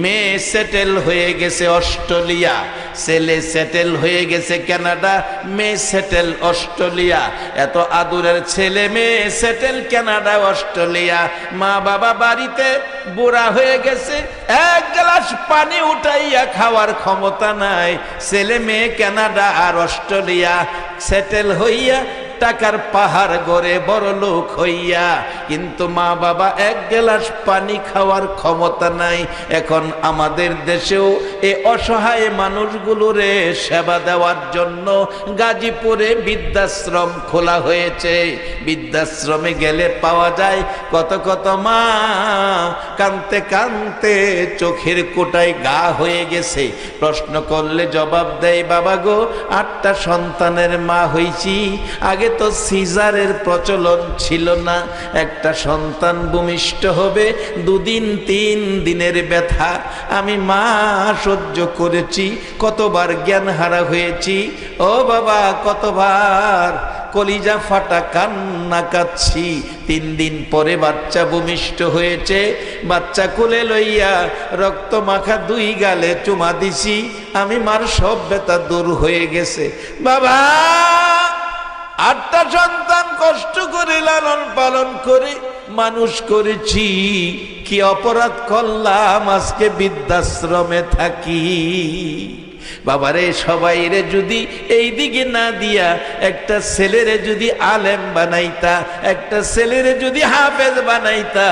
মেয়ে সেটেল হয়ে গেছে অস্ট্রেলিয়া, ছেলে সেটেল হয়ে গেছে কানাডা, মেয়ে সেটেল অস্ট্রেলিয়া। এত আদুরের ছেলে মেয়ে সেটেল কানাডা অস্ট্রেলিয়া, মা বাবা বাড়িতে বুড়া হয়ে গেছে, এক গ্লাস পানি উঠাইয়া খাওয়ার ক্ষমতা নাই। ছেলে মেয়ে কানাডা আর অস্ট্রেলিয়া সেটেল হইয়া টাকার পাহাড় গড়ে বড় লোক হইয়া, কিন্তু মা বাবা এক গ্লাস পানি খাওয়ার ক্ষমতা নাই। এখন আমাদের দেশেও এই অসহায় মানুষগুলোরে সেবা দেওয়ার জন্য গাজীপুরে বৃদ্ধাশ্রম খোলা হয়েছে। বৃদ্ধাশ্রমে গেলে পাওয়া যায় কত কত মা কাঁদতে কাঁদতে চোখের কোটায় গা হয়ে গেছে। প্রশ্ন করলে জবাব দেয়, বাবা গো 8টা সন্তানের মা হইছি, আগে তো সিজারের প্রচলন ছিল না। একটা সন্তান ভূমিষ্ঠ হবে, 2 দিন 3 দিনের ব্যথা আমি মা সহ্য করেছি, কতবার জ্ঞান হারা হয়েছি ও বাবা, কতবার কলিজা ফাটা কান্না কাচ্ছি। 3 দিন পরে বাচ্চা ভূমিষ্ঠ হয়েছে, বাচ্চা কোলে লইয়া রক্ত মাখা 2 গালে চুমা দিছি, আমি মার সব ব্যথা দূর হয়ে গেছে। বাবা 8টা সন্তান কষ্ট করে লালন পালন করে মানুষ করেছি, কি অপরাধ করলাম আজকে বৃদ্ধাশ্রমে থাকি? বাবারে সবাই রে যদি এই দিকে না দিয়া একটা ছেলেরে যদি আলেম বানাইতা, একটা ছেলেরে যদি হাফেজ বানাইতা,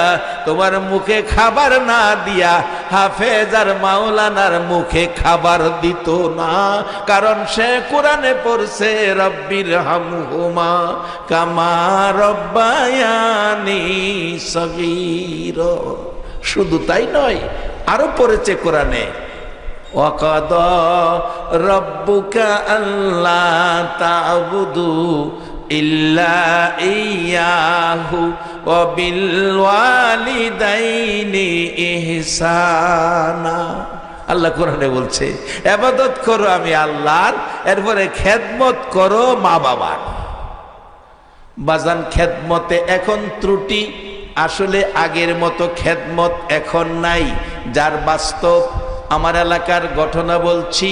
তোমার মুখে খাবার না দিয়া হাফেজ আর মাওলানার মুখে খাবার দিত না। কারণ সে কোরআনে পড়ছে রব্বির হামহুমা কামা রব্বায়ানি সগীর। শুধু তাই নয়, আরো পড়েছে কোরআনে ওয়াকাদা রাব্বুকা আল্লা তা'বুদু ইল্লা ইয়াহু ওয়া বিল ওয়ালিদাইনি ইহসানা। আল্লাহ কোরআনে বলছে ইবাদত করো আমি আল্লাহর, এরপরে খেদমত করো মা বাবার। বাজান খেদমতে এখন ত্রুটি, আসলে আগের মতো খেদমত এখন নাই। যার বাস্তব আমার এলাকার ঘটনা বলছি,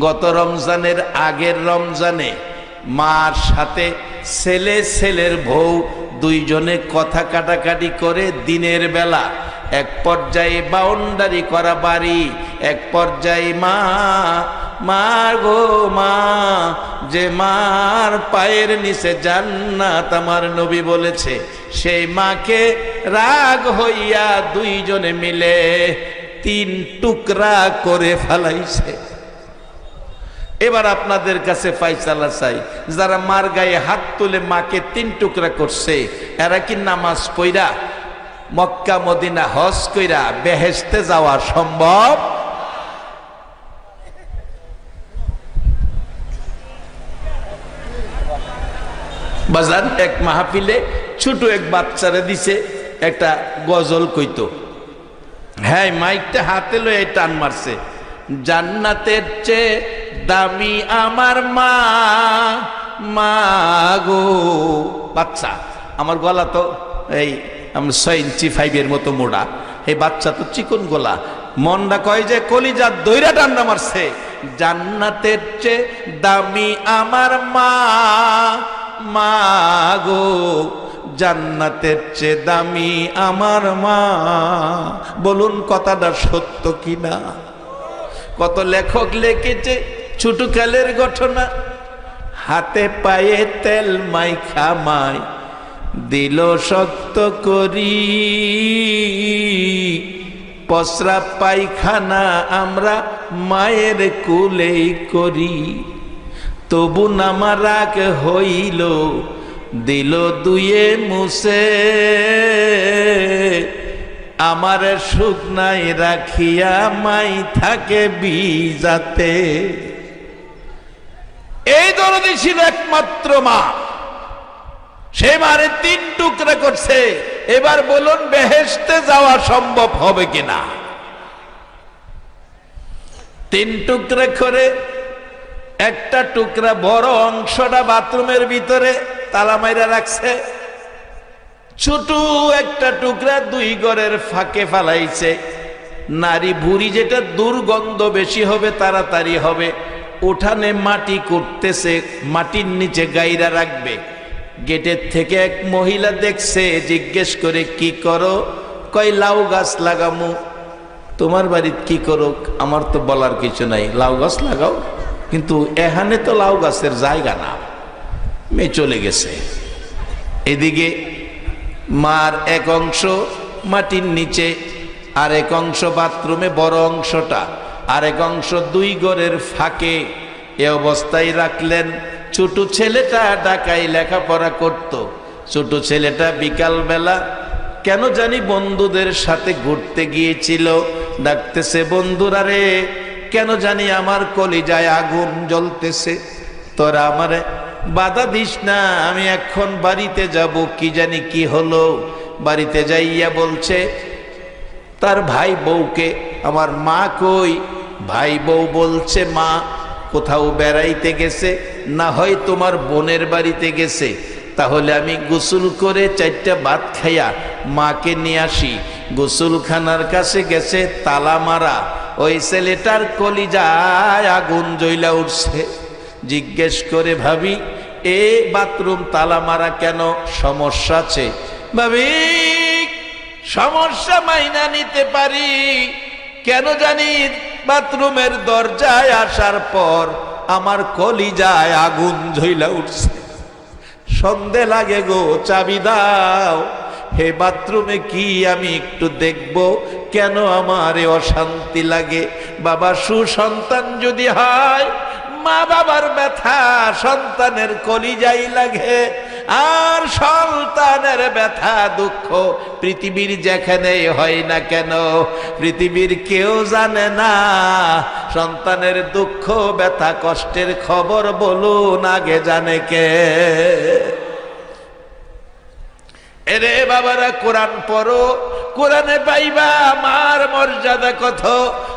গত রমজানের আগের রমজানে মার সাথে ছেলের বউ 2 জনে কথা কাটাকাটি করে দিনের বেলা এক পর্যায়ে বাউন্ডারি করা বাড়ি, এক পর্যায়ে মা গো মা, যে মার পায়ের নিচে জান্নাত আমার নবী বলেছে, সেই মাকে রাগ হইয়া 2 জনে মিলে 3 টুকরা করে ফেলাইছে। এবার আপনাদের কাছে ফায়সালা চাই, যারা মার গায়ে হাত তুলে মাকে 3 টুকরা করছে, এরা কি নামাজ পড়া মক্কা মদিনা হজ কইরা বেহেশতে যাওয়া সম্ভব? বাজান এক মাহফিলে ছোট এক বাচ্চারে দিছে একটা গজল কইতো, হ্যাঁ মাইকটা হাতে লয়ে টান মারছে, জান্নাতের চেয়ে দামি আমার মা, মা গো। বাচ্চা, আমার গলা তো এই 6 ইঞ্চি 5 মতো মোড়া, এই বাচ্চা তো চিকন গলা, মনটা কয় যে কলিজা দইরা টান্না মারছে, জান্নাতের চেয়ে দামি আমার মা, মা গো, জান্নাতের চেয়ে দামি আমার মা। বলুন কথাটা সত্য কিনা? কত লেখক লিখেছে ছোটকালের ঘটনা, হাতে পায়ে তেল মাইখা মাই দিল শক্ত করি, প্রস্রাব পায়খানা আমরা মায়ের কুলেই করি, তবু নামা রাগ হইল দিল 2 মুছে, আমার সুখ নাই রাখিয়া মাই থাকে বিজাতে। এই দরদি ছিল একমাত্র মা, সে মারে 3 টুকরা করছে। এবার বলুন বেহেশতে যাওয়া সম্ভব হবে কিনা? 3 টুকরা করে একটা টুকরা বড় অংশটা বাথরুমের ভিতরে তালা মাইরা রাখছে, ছোট একটা টুকরা 2 ঘরের ফাঁকে ফালাইছে। নারী বুড়ি যেটা দুর্গন্ধ বেশি হবে, তাড়াতাড়ি হবে, উঠানে মাটি করতেছে, মাটির নিচে গাইরা রাখবে। গেটের থেকে এক মহিলা দেখছে, জিজ্ঞেস করে কি করো? কয় লাউ গাছ লাগামু। তোমার বাড়িতে কি করো? আমার তো বলার কিছু নাই, লাউ গাছ লাগাও, কিন্তু এখানে তো লাউ গাছের জায়গা না। মেয়ে চলে গেছে। এদিকে মার এক অংশ মাটির নিচে, আর এক অংশ বাথরুমে বড় অংশটা, আর এক অংশ 2 ঘরের ফাঁকে। এ অবস্থায় রাখলেন। ছোট ছেলেটা ঢাকায় লেখাপড়া করত। ছোট ছেলেটা বিকাল বেলা কেন জানি বন্ধুদের সাথে ঘুরতে গিয়েছিল। ডাকতেছে, বন্ধুরা রে, কেন জানি আমার কলিজায় আগুন জ্বলতেছে, তোরা আমারে বাধা দিস না, আমি এখন বাড়িতে যাব। কি জানি কি হলো। বাড়িতে যাইয়া বলছে তার ভাই বউকে, আমার মা কই? ভাই বউ বলছে, মা কোথাও বেড়াইতে গেছে, না হয় তোমার বোনের বাড়িতে গেছে। তাহলে আমি গোসল করে 4টা ভাত খাইয়া মাকে নিয়ে আসি। গোসলখানার কাছে গেছে, তালা মারা। ওই ছেলেটার কলিজায় আগুন জ্বলা উঠছে। জিজ্ঞেস করে, ভাবি এ বাথরুম তালা মারা কেন? সমস্যা আছে? ভাবি সমস্যা মাইনা নিতে পারি, কেন জানি বাথরুমের দরজায় আসার পর আমার কলিজায় আগুন জ্বলা উঠছে। সন্দেহ লাগে গো, চাবি দাও। হে বাথরুমে কি আমি একটু দেখব, কেন আমার অশান্তি লাগে? বাবা সুসন্তান যদি হয়, মা বাবার ব্যথা সন্তানের কলিজায় লাগে। আর সন্তানের ব্যথা দুঃখ পৃথিবীর যেখানে হয় না কেন, পৃথিবীর কেউ জানে না। সন্তানের দুঃখ ব্যথা কষ্টের খবর বলুন আগে জানে কে? এরে বাবারা, কোরআন পড়ো, কোরআনে পাইবা মার মর্যাদা কত।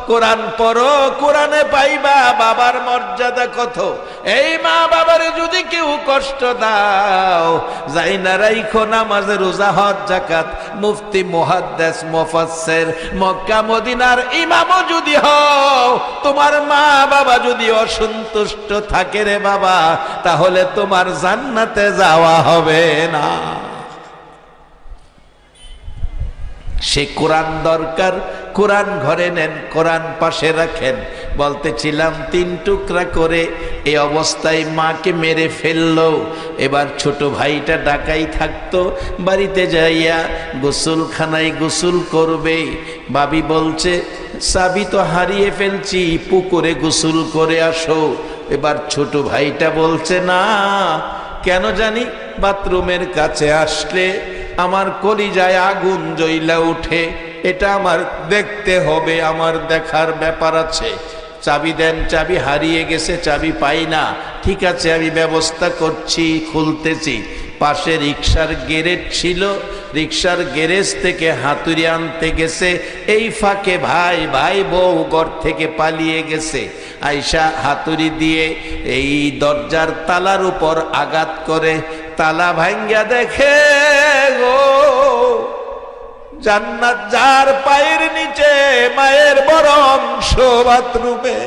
কোরআন পড়ো, কোরআনে পাইবা বাবার মর্যাদা কত। এই মা বাবারে যদি কেউ কষ্ট দাও, যাই না রাইখো নামাজ রোজা হজ যাকাত, মুফতি মুহাদ্দিস মুফাসসির মক্কা মদিনার ইমামও যদি হও, তোমার মা বাবা যদি অসন্তুষ্ট থাকে রে বাবা, তাহলে তোমার জান্নাতে যাওয়া হবে না। সে কোরআন দরকার, কোরআন ঘরে নেন, কোরআন পাশে রাখেন। বলতেছিলাম 3 টুকরা করে এই অবস্থায় মাকে মেরে ফেললো। এবার ছোট ভাইটা ঢাকায় থাকতো, বাড়িতে যাইয়া গোসলখানায় গোসল করবে। ভাবি বলছে, চাবি তো হারিয়ে ফেলছি, পুকুরে গোসল করে আসো। এবার ছোট ভাইটা বলছে, না কেন জানি বাথরুমের কাছে আসলে আমার কলিজায় আগুন জ্বলা উঠে, এটা আমার দেখতে হবে, আমার দেখার ব্যাপার আছে। চাবি দেন, চাবি হারিয়ে গেছে, চাবি পাই না। ঠিক আছে, আমি ব্যবস্থা করছি, খুলতেছি। পাশে রিকশার গ্যারেজ ছিল, রিকশার গ্যারেজ থেকে হাতুড়ি আনতে গেছে। এই ফাঁকে ভাই বউ ঘর থেকে পালিয়ে গেছে। আয়শা হাতুড়ি দিয়ে এই দরজার তালার উপর আঘাত করে, তালা ভাঙ্গা দেখে গো, জান্নাত যার পায়ের নিচে, মায়ের বড় অংশ বাথরুমে।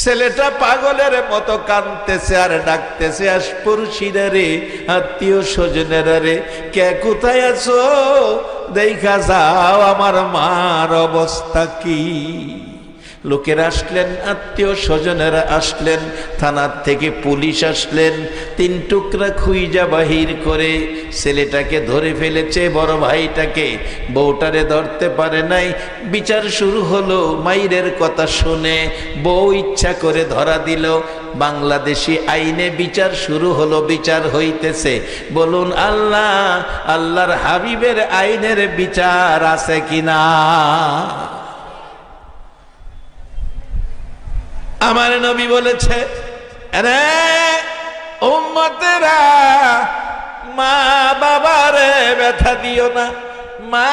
ছেলেটা পাগলের মতো কাঁদতেছে আর ডাকতেছে, আসপড়শিরা রে, আত্মীয় স্বজনেরা রে, কে কোথায় আছো, দেখা যাও আমার মার অবস্থা কি। লোকেরা আসলেন, আত্মীয় স্বজনেরা আসলেন, থানার থেকে পুলিশ আসলেন। 3 টুকরা খুইজা বাহির করে ছেলেটাকে ধরে ফেলেছে, বড় ভাইটাকে। বউটারে ধরতে পারে নাই। বিচার শুরু হলো। মাইরের কথা শুনে বউ ইচ্ছা করে ধরা দিল। বাংলাদেশি আইনে বিচার শুরু হলো, বিচার হইতেছে। বলুন আল্লাহ, আল্লাহর হাবিবের আইনের বিচার আছে কিনা? আমার নবী বলেছে, আরে উম্মতেরা, মা বাবারে ব্যথা দিও না, মা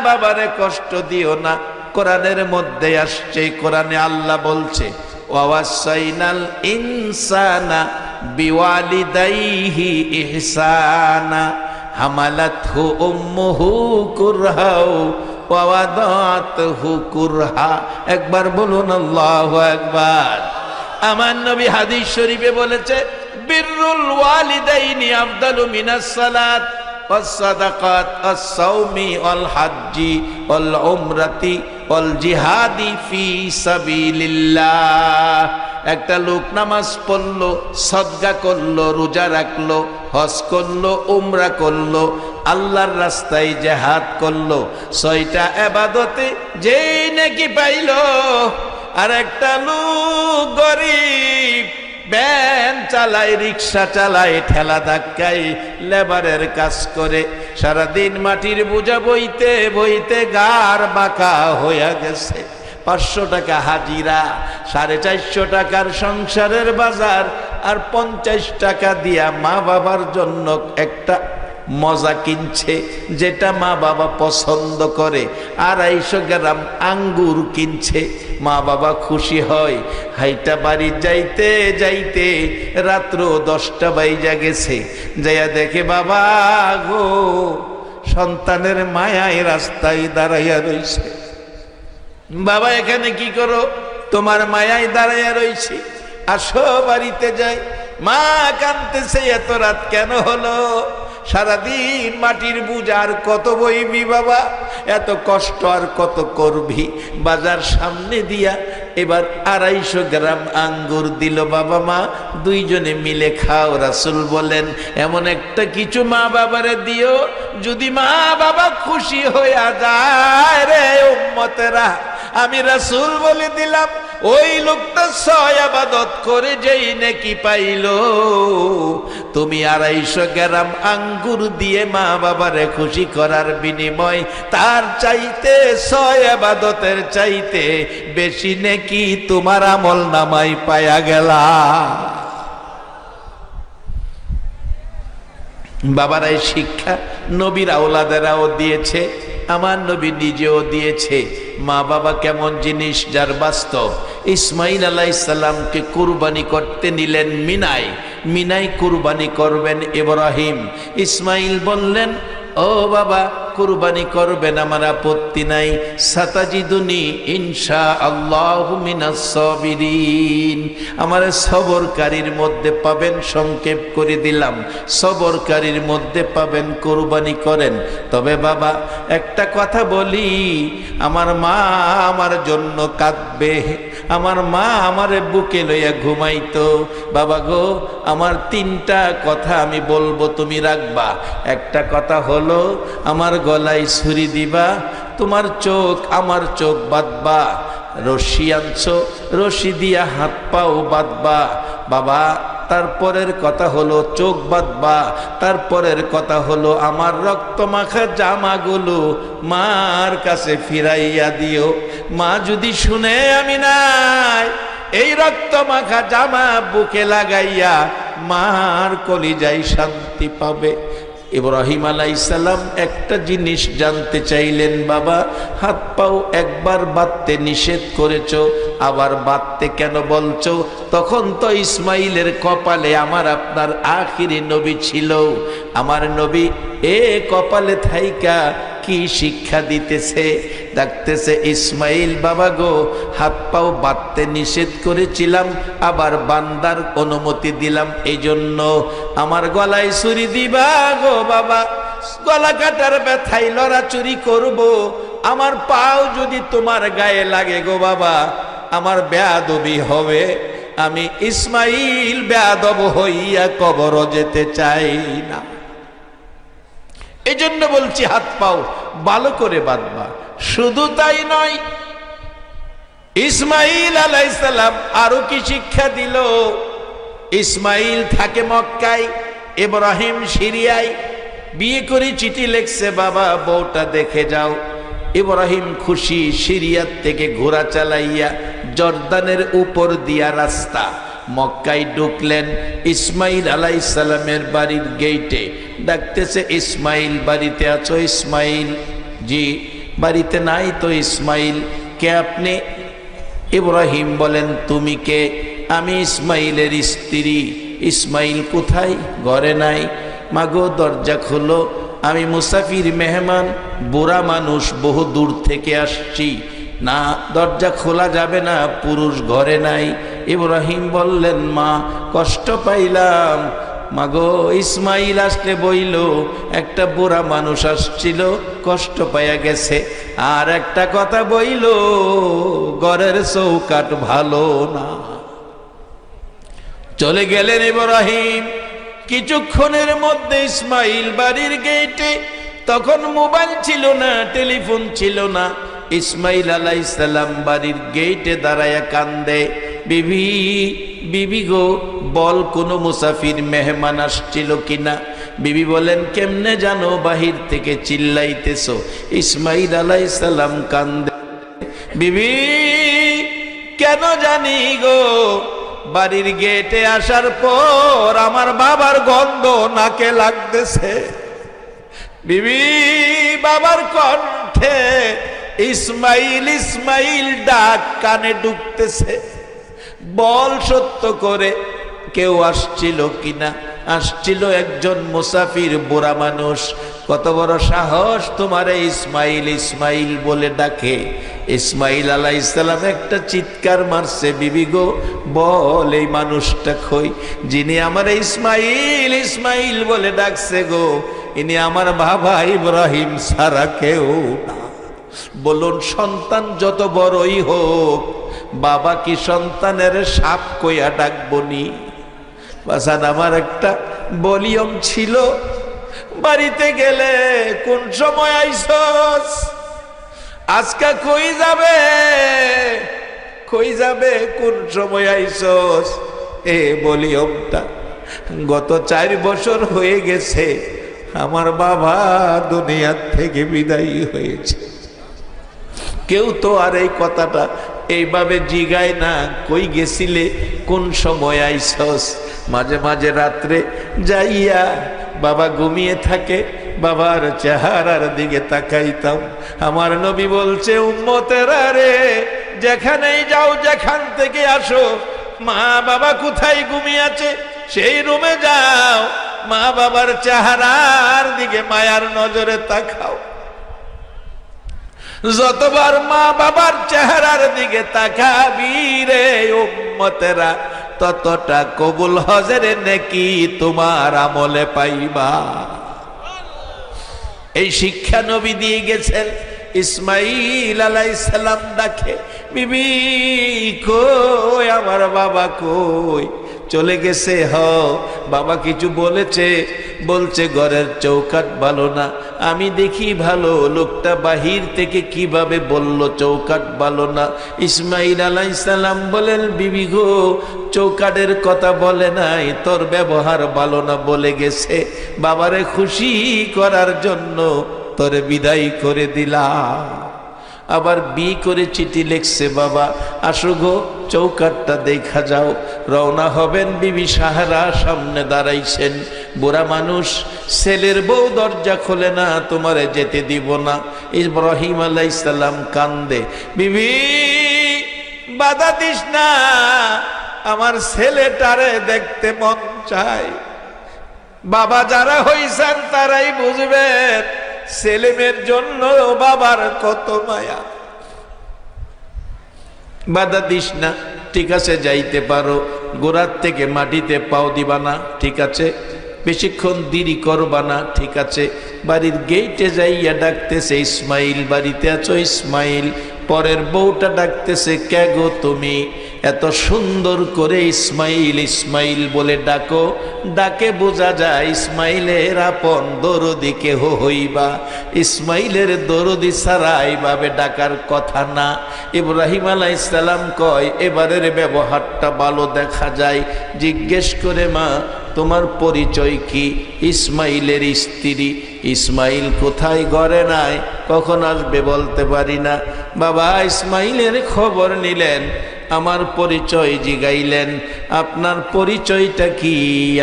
বাবারে কষ্ট দিও না। কোরআনের মধ্যে আসছে, কোরআনে আল্লাহ বলছে, ওয়াসাইনাল ইনসানা বিওয়ালিদাইহি ইহসানা হামালাতহু উম্মুহু কুরহাও ওয়াদাতহু কুরহা। একবার বলুন আল্লাহু আকবার। আমার নবী হাদিস শরীফে বলেছে, বিররুল ওয়ালিদাইনি আফদালু মিনাস সালাত ওয়াস সাদাকাত ওয়াস সাওমি ওয়াল হাজ্জি ওয়াল উমরাতি ওয়াল জিহাদি ফি সাবিলিল্লাহ। একটা লোক নামাজ পড়লো, সদকা করলো, রোজা রাখলো, হজ করলো, উমরা করলো, আল্লাহর রাস্তায় জিহাদ করলো। 6টা ইবাদতে যেই নেকি পাইলো। আর একটা লোক গরিব, ভ্যান চালায়, রিক্সা চালায়, ঠেলা ধাক্কায়, লেবারের কাজ করে, সারাদিন মাটির বোঝা বইতে বইতে গার বাঁকা হইয়া গেছে। 500 টাকা হাজিরা, 450 টাকার সংসারের বাজার, আর 50 টাকা দিয়া মা বাবার জন্য একটা মজা কিনছে, যেটা মা বাবা পছন্দ করে। 250 গ্রাম আঙ্গুর কিনছে, মা বাবা খুশি হয়। হাইটা বাড়ি যাইতে যাইতে রাত্র 10টা বাইজা গেছে। যাইয়া দেখে বাবা গো, সন্তানের মায়ায় রাস্তায় দাঁড়াইয়া রইছে। বাবা এখানে কি করো? তোমার মায়ায় দাঁড়াইয়া রইছি, আসো বাড়িতে যাই। মা কাঁদতেছে, এত রাত কেন হলো? সারাদিন মাটির বুঝ আর কত বইবি বাবা, এত কষ্ট আর কত করবি। বাজার সামনে দিয়া এবার 250 গ্রাম আঙ্গুর দিল। বাবা মা দুইজনে মিলে খাও। রাসূল বলেন, এমন একটা কিছু মা বাবারে দিও যদি মা বাবা খুশি হইয়া যায় রে উম্মতেরা। আমি রাসূল বলে দিলাম, ওই লোকটা 6 ইবাদত করে যেই নেকি পাইল, তুমি 250 গ্রাম আঙ্গুর দিয়ে মা বাবারে খুশি করার বিনিময় তার চাইতে 6 ইবাদতের চাইতে বেশি নেকি তোমার আমল নামায় পায়া গেলা। বাবারাই শিক্ষা নবীর আওলাদেরাও দিয়েছে, আমার নবী নিজেও দিয়েছে। মা বাবা কেমন জিনিস যার বাস্তব। ইসমাইল আলাইহিস সালামকে কুরবানি করতে নিলেন মিনায়। মিনায় কুরবানি করবেন ইব্রাহিম। ইসমাইল বললেন, ও বাবা কুরবানি করবেন, আমার আপত্তি নাই। সাতাজিদুনি ইনশাআল্লাহু মিনাস সাবিরিন, আমার সবরকারীর মধ্যে পাবেন। সংক্ষেপ করে দিলাম, সবরকারীর মধ্যে পাবেন, কুরবানি করেন। তবে বাবা একটা কথা বলি, আমার মা আমার জন্য কাঁদবে, আমার মা আমার বুকে লইয়া ঘুমাইতো। বাবা গো, আমার 3টা কথা আমি বলবো, তুমি রাখবা। একটা কথা হলো, আমার গলায় ছুরি দিবা, তোমার চোখ আমার চোখ বাঁধবা। রশি আনছো, রশি দিয়া হাত পাও বাঁধবা। বাবা তারপরের কথা হলো চোখ বাঁধবা। তারপরের কথা হলো আমার রক্ত মাখা জামাগুলো মার কাছে ফিরাইয়া দিও। মা যদি শুনে আমি নাই, এই রক্ত মাখা জামা বুকে লাগাইয়া মার কলিজায় শান্তি পাবে। ইব্রাহিম আলাইহিস সালাম একটা জিনিস জানতে চাইলেন, বাবা হাত পাও একবার বাঁধতে নিষেধ করেছো, আবার বাঁধতে কেন বলছো? তখন তো ইসমাইলের কপালে আমার আপনার আখিরি নবী ছিল। আমার নবী এ কপালে থাইকা কি শিক্ষা দিতেছে, ডাকতেছে, ইসমাইল বাবা গো, হাত পাও বাঁধতে নিষেধ করেছিলাম, আবার বান্দার অনুমতি দিলাম, এই জন্য আমার গলায় ছুরি দিবা গো বাবা। গলা কাটার ব্যথায় লড়াচুরি করব, আমার পাও যদি তোমার গায়ে লাগে গো বাবা, আমার বেয়াদবি হবে। আমি ইসমাইল বেয়াদব হইয়া কবর যেতে চাই না। এই জন্য বলছি হাত পাও ভালো করে বাঁধবা। শুধু তাই নয়, ইসমাইল আলাইহিস সালাম আরো কি শিক্ষা দিল? ইসমাইল থাকে মক্কায়, ইব্রাহিম সিরিয়ায়। বিয়ে করে চিঠি লিখছে, বাবা বউটা দেখে যাও। ইব্রাহিম খুশি, সিরিয়ার থেকে ঘোড়া চালাইয়া জর্দানের উপর দিয়া রাস্তা মক্কায় ঢুকলেন। ইসমাইল আলাইহিস সালামের বাড়ির গেইটে ডাকতেছে, ইসমাইল বাড়িতে আছো? ইসমাইল, জি। বাড়িতে নাই তো? ইসমাইল, কে আপনি? ইব্রাহিম বলেন, তুমি কে? আমি ইসমাইলের স্ত্রী। ইসমাইল কোথায়? ঘরে নাই। মাগো দরজা খোলো, আমি মুসাফির মেহমান, বুড়া মানুষ, বহু দূর থেকে আসছি। না, দরজা খোলা যাবে না, পুরুষ ঘরে নাই। ইব্রাহিম বললেন, মা কষ্ট পাইলাম। মাগো ইসমাইল আসলে বইল, একটা বুড়া মানুষ আসছিল, কষ্ট পাইয়া গেছে। আর একটা কথা বইল, ঘরের চৌকাট ভালো না। চলে গেলেন ইব্রাহিম। কিছুক্ষণের মধ্যে ইসমাইল বাড়ির গেটে। তখন মোবাইল ছিল না, টেলিফোন ছিল না। ইসমাইল আলাইহিস সালাম বাড়ির গেটে দাঁড়ায়া কান্দে, বিবি বিবি গো, বল কোনো মুসাফির মেহমান আসছিল কিনা? বিবি বলেন, কেমনে জানো? বাহির থেকে চিল্লাইতেছো। ইসমাইল আলাইহিস সালাম কান্দে, বিবি কেন জানি গো, বাড়ির গেটে আসার পর আমার বাবার গন্ধ নাকে লাগতেছে। বিবি বাবার কণ্ঠে ইসমাইল ইসমাইল ডাক কানে ঢুকতেছে। বল সত্য করে কেউ আসছিল কিনা? আসছিল একজন মুসাফির বুড়া মানুষ। কত বড় সাহস তোমারে ইসমাইল ইসমাইল বলে ডাকে। ইসমাইল আলাইহিস সালাম একটা চিৎকার মারছে, বিবি গো বল এই মানুষটা কই, যিনি আমারে ইসমাইল ইসমাইল বলে ডাকছে গো, ইনি আমার বাবা ইব্রাহিম ছাড়া কেউ না। বলুন, সন্তান যত বড়ই হোক, বাবা কি সন্তানের সাপ কইয়া ডাকবনি? বাসান আমার একটা বলিয়ম ছিল, বাড়িতে গেলে কোন সময় আইসস, আজকা কই যাবে কোন সময় আইসস, এ বলিয়মটা গত 4 বছর হয়ে গেছে আমার বাবা দুনিয়ার থেকে বিদায়ী হয়েছে। কেউ তো আর এই কথাটা এইভাবে জিগায় না, কই গেছিলে, কোন সময় আইসস। মাঝে মাঝে রাত্রে যাইয়া বাবা ঘুমিয়ে থাকে, বাবার চেহারার দিকে তাকাইতাম। আমার নবী বলছে, উম্মতেরা রে, যেখানেই যাও, যেখান থেকে আসো, মা বাবা কোথায় ঘুমিয়ে আছে সেই রুমে যাও, মা বাবার চেহারার দিকে মায়ার নজরে তাকাও। যতবার মা বাবার চেহারার দিকে তাকাবি রে উম্মতেরা, ততটা কবুল হজের নেকি তোমার আমলে পাইবা। এই শিক্ষা নবী দিয়ে গেছেন। ইসমাইল আলাইহিস সালাম ডাকে, বিবি কই আমার বাবা কই? চলে গেছে। বাবা কিছু বলেছে? বলছে ঘরের চৌকাট ভালো না। আমি দেখি ভালো, লোকটা বাহির থেকে কিভাবে বলল চৌকাট ভালো না। ইসমাইল আলাইহিস সালাম বলেন, বিবি গো চৌকাটের কথা বলে নাই, তোর ব্যবহার ভালো না বলে গেছে। বাবারে খুশি করার জন্য তোরে বিদায় করে দিলাম। আবার বি করে চিঠি লিখছে, বাবা আসো গো চৌকাটটা দেখা যাও। রওনা হবেন, বিবি সাহারা সামনে দাঁড়াইছেন। বুড়া মানুষ, ছেলের বউ দরজা খোলে না, তোমারে যেতে দিব না। ইব্রাহিম আলাইহিস সালাম কান্দে, বিবি বাধা দিস না, আমার ছেলেটারে দেখতে মন চায়। বাবা যারা হইছেন তারাই বুঝবেন ছেলেমেয়ের জন্য বাবার কত মায়া। বাধা দিস না, ঠিক আছে যাইতে পারো, গোড়ার থেকে মাটিতে পাও দিবা না, ঠিক আছে, বেশিক্ষণ দেরি করবা না, ঠিক আছে। বাড়ির গেটে যাইয়া ডাকতেছে, ইসমাইল বাড়িতে আছো? ইসমাইল। পরের বউটা ডাকতেছে, কে গো তুমি? এত সুন্দর করে ইসমাইল ইসমাইল বলে ডাকো, ডাকে বোঝা যায় ইসমাইলের আপন দরদি কেহ হইবা। ইসমাইলের দরদি ছাড়া এইভাবে ডাকার কথা না। ইব্রাহিম আলাইহিস সালাম কয়, এবারের ব্যবহারটা ভালো দেখা যায়। জিজ্ঞেস করে, মা তোমার পরিচয় কি? ইসমাইলের স্ত্রী। ইসমাইল কোথায়? ঘরে নাই। কখন আসবে বলতে পারি না। বাবা ইসমাইলের খবর নিলেন, আমার পরিচয় জিগাইলেন, আপনার পরিচয়টা কি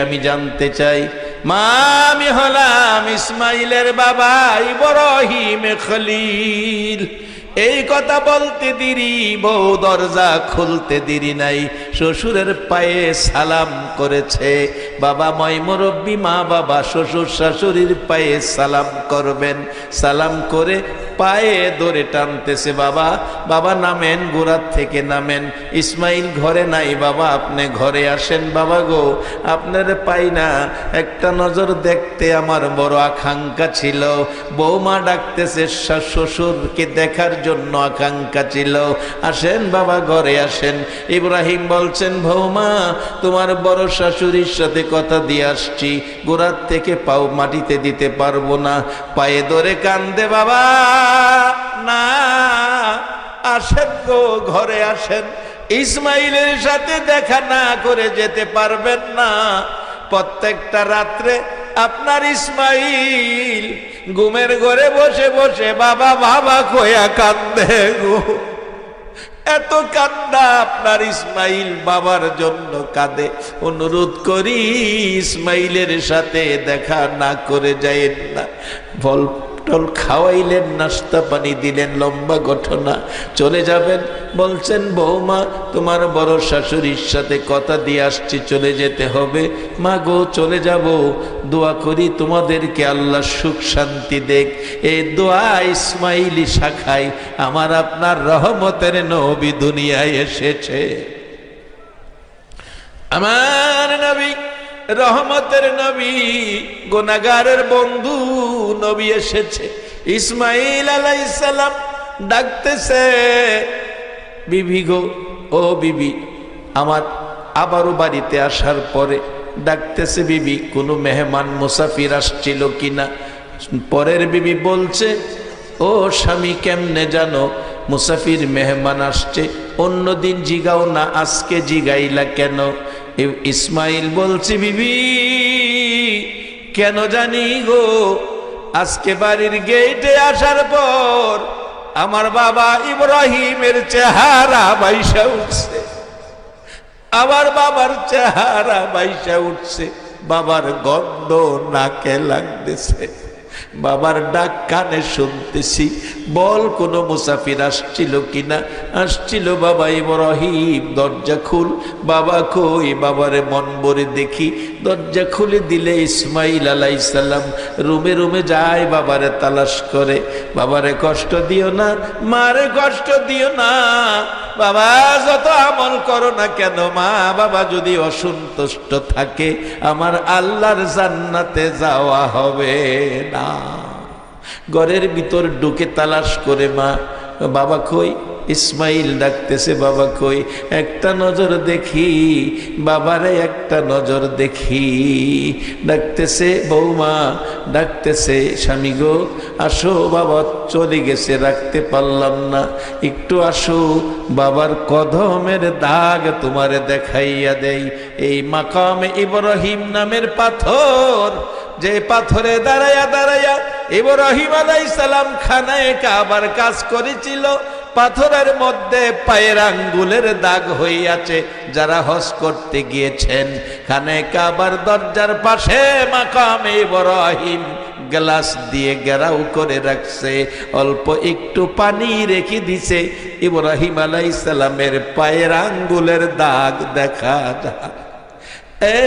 আমি জানতে চাই। মা আমি হলাম ইসমাইলের বাবা ইব্রাহিম খলিল। এই কথা বলতে দেরি, বউ দরজা খুলতে দেরি নাই, শ্বশুরের পায়ে সালাম করেছে। বাবা ময় মুরব্বী, মা বাবা শ্বশুর শাশুড়ির পায়ে সালাম করবেন। সালাম করে পায়ে ধরে টানতেছে, বাবা বাবা নামেন, গোড়ার থেকে নামেন। ইসমাইল ঘরে নাই, বাবা আপনি ঘরে আসেন। বাবা গো আপনার পাই না, একটা নজর দেখতে আমার বড় আকাঙ্ক্ষা ছিল। বৌমা ডাকতেছে, শ্বশুরকে দেখার জন্য আকাঙ্ক্ষা ছিল। আসেন বাবা ঘরে আসেন। ইব্রাহিম বলছেন, বৌমা তোমার বড় শাশুড়ির সাথে কথা দিয়ে আসছি, গোড়ার থেকে পাও মাটিতে দিতে পারবো না। পায়ে ধরে কান্দে, বাবা না, আসেন গো ঘরে আসেন। ইসমাইলের সাথে দেখা না করে যেতে পারবেন না। প্রত্যেকটা রাত্রে আপনার ইসমাইল ঘুমের ঘরে বসে বসে বাবা বাবা কয়া কান্দে গো। এত কান্না আপনার ইসমাইল বাবার জন্য কাঁদে। অনুরোধ করি ইসমাইলের সাথে দেখা না করে যায়েন না। ফল টল খাওয়াইলেন, নাস্তা পানি দিলেন, লম্বা ঘটনা। চলে যাবেন, বলছেন বৌমা তোমার বড় শাশুড়ির সাথে কথা দিয়ে আসছি, চলে যেতে হবে। মা গো চলে যাব, দোয়া করি তোমাদেরকে আল্লাহ সুখ শান্তি দেখ। এই দোয়া ইসমাইলি শাখায় আমার আপনার রহমতের নবী দুনিয়ায় এসেছে। আমার নবী রহমতের নবী, গুনাহগারের বন্ধু নবী এসেছে। ইসমাইল আলাইহিস সালাম ডাকতেছে, বিবি গো, ও বিবি আমার। আবারও বাড়িতে আসার পরে ডাকতেছে, বিবি কোনো মেহমান মুসাফির আসছিল কিনা। পরের বিবি বলছে, ও স্বামী কেমনে জানো মুসাফির মেহমান আসছে? অন্যদিন জিগাও না, আজকে জিগাইলা কেন? ইসমাইল বলছে, বিবি কেন জানি গো, আজকে বাড়ির গেটে আসার পর আমার বাবা ইব্রাহিমের চেহারা বাইসা উঠছে। আমার বাবার চেহারা বাইসা উঠছে, বাবার গন্ধ নাকে লাগতেছে, বাবার ডাক কানে শুনতেছি। বল কোনো মুসাফির আসছিল কিনা? আসছিল বাবা ইব্রাহিম, দরজা খুল। বাবা কই? বাবারে মন ভরে দেখি। দরজা খুলে দিলে ইসমাইল আলাইহিস সালাম রুমে রুমে যায়, বাবারে তালাশ করে। বাবারে কষ্ট দিও না, মারে কষ্ট দিও না, বাবা যত আমল করো না কেন, মা বাবা যদি অসন্তুষ্ট থাকে আমার আল্লাহর জান্নাতে যাওয়া হবে না। ঘরের ভিতর ঢুকে তালাশ করে মা, বাবা কই? ইসমাইল ডাকতেছে, বাবা কই? একটা নজর দেখি বাবারে, একটা নজর দেখি। ডাকতেছে বৌমা, ডাকতেছে স্বামী গো আসো, বাবা চলে গেছে, রাখতে পারলাম না, একটু আসো, বাবার কদমের দাগ তোমারে দেখাইয়া দেই। এই মাকামে ইব্রাহিম নামের পাথর, যে পাথরে দাঁড়াইয়া দাঁড়াইয়া ইব্রাহিম আলাইহিস সালাম খানায়ে কাবার কাজ করেছিল, পাথরের মধ্যে পায়ের আঙ্গুলের দাগ হইয়াছে। যারা হজ করতে গিয়েছেন খানায়ে কাবার দরজার পাশে মাকামে ইব্রাহিম গ্লাস দিয়ে ঘেরাও করে রাখছে, অল্প একটু পানি রেখে দিছে, ইব্রাহিম আলাইহিস সালামের পায়ের আঙ্গুলের দাগ দেখা যায়। এ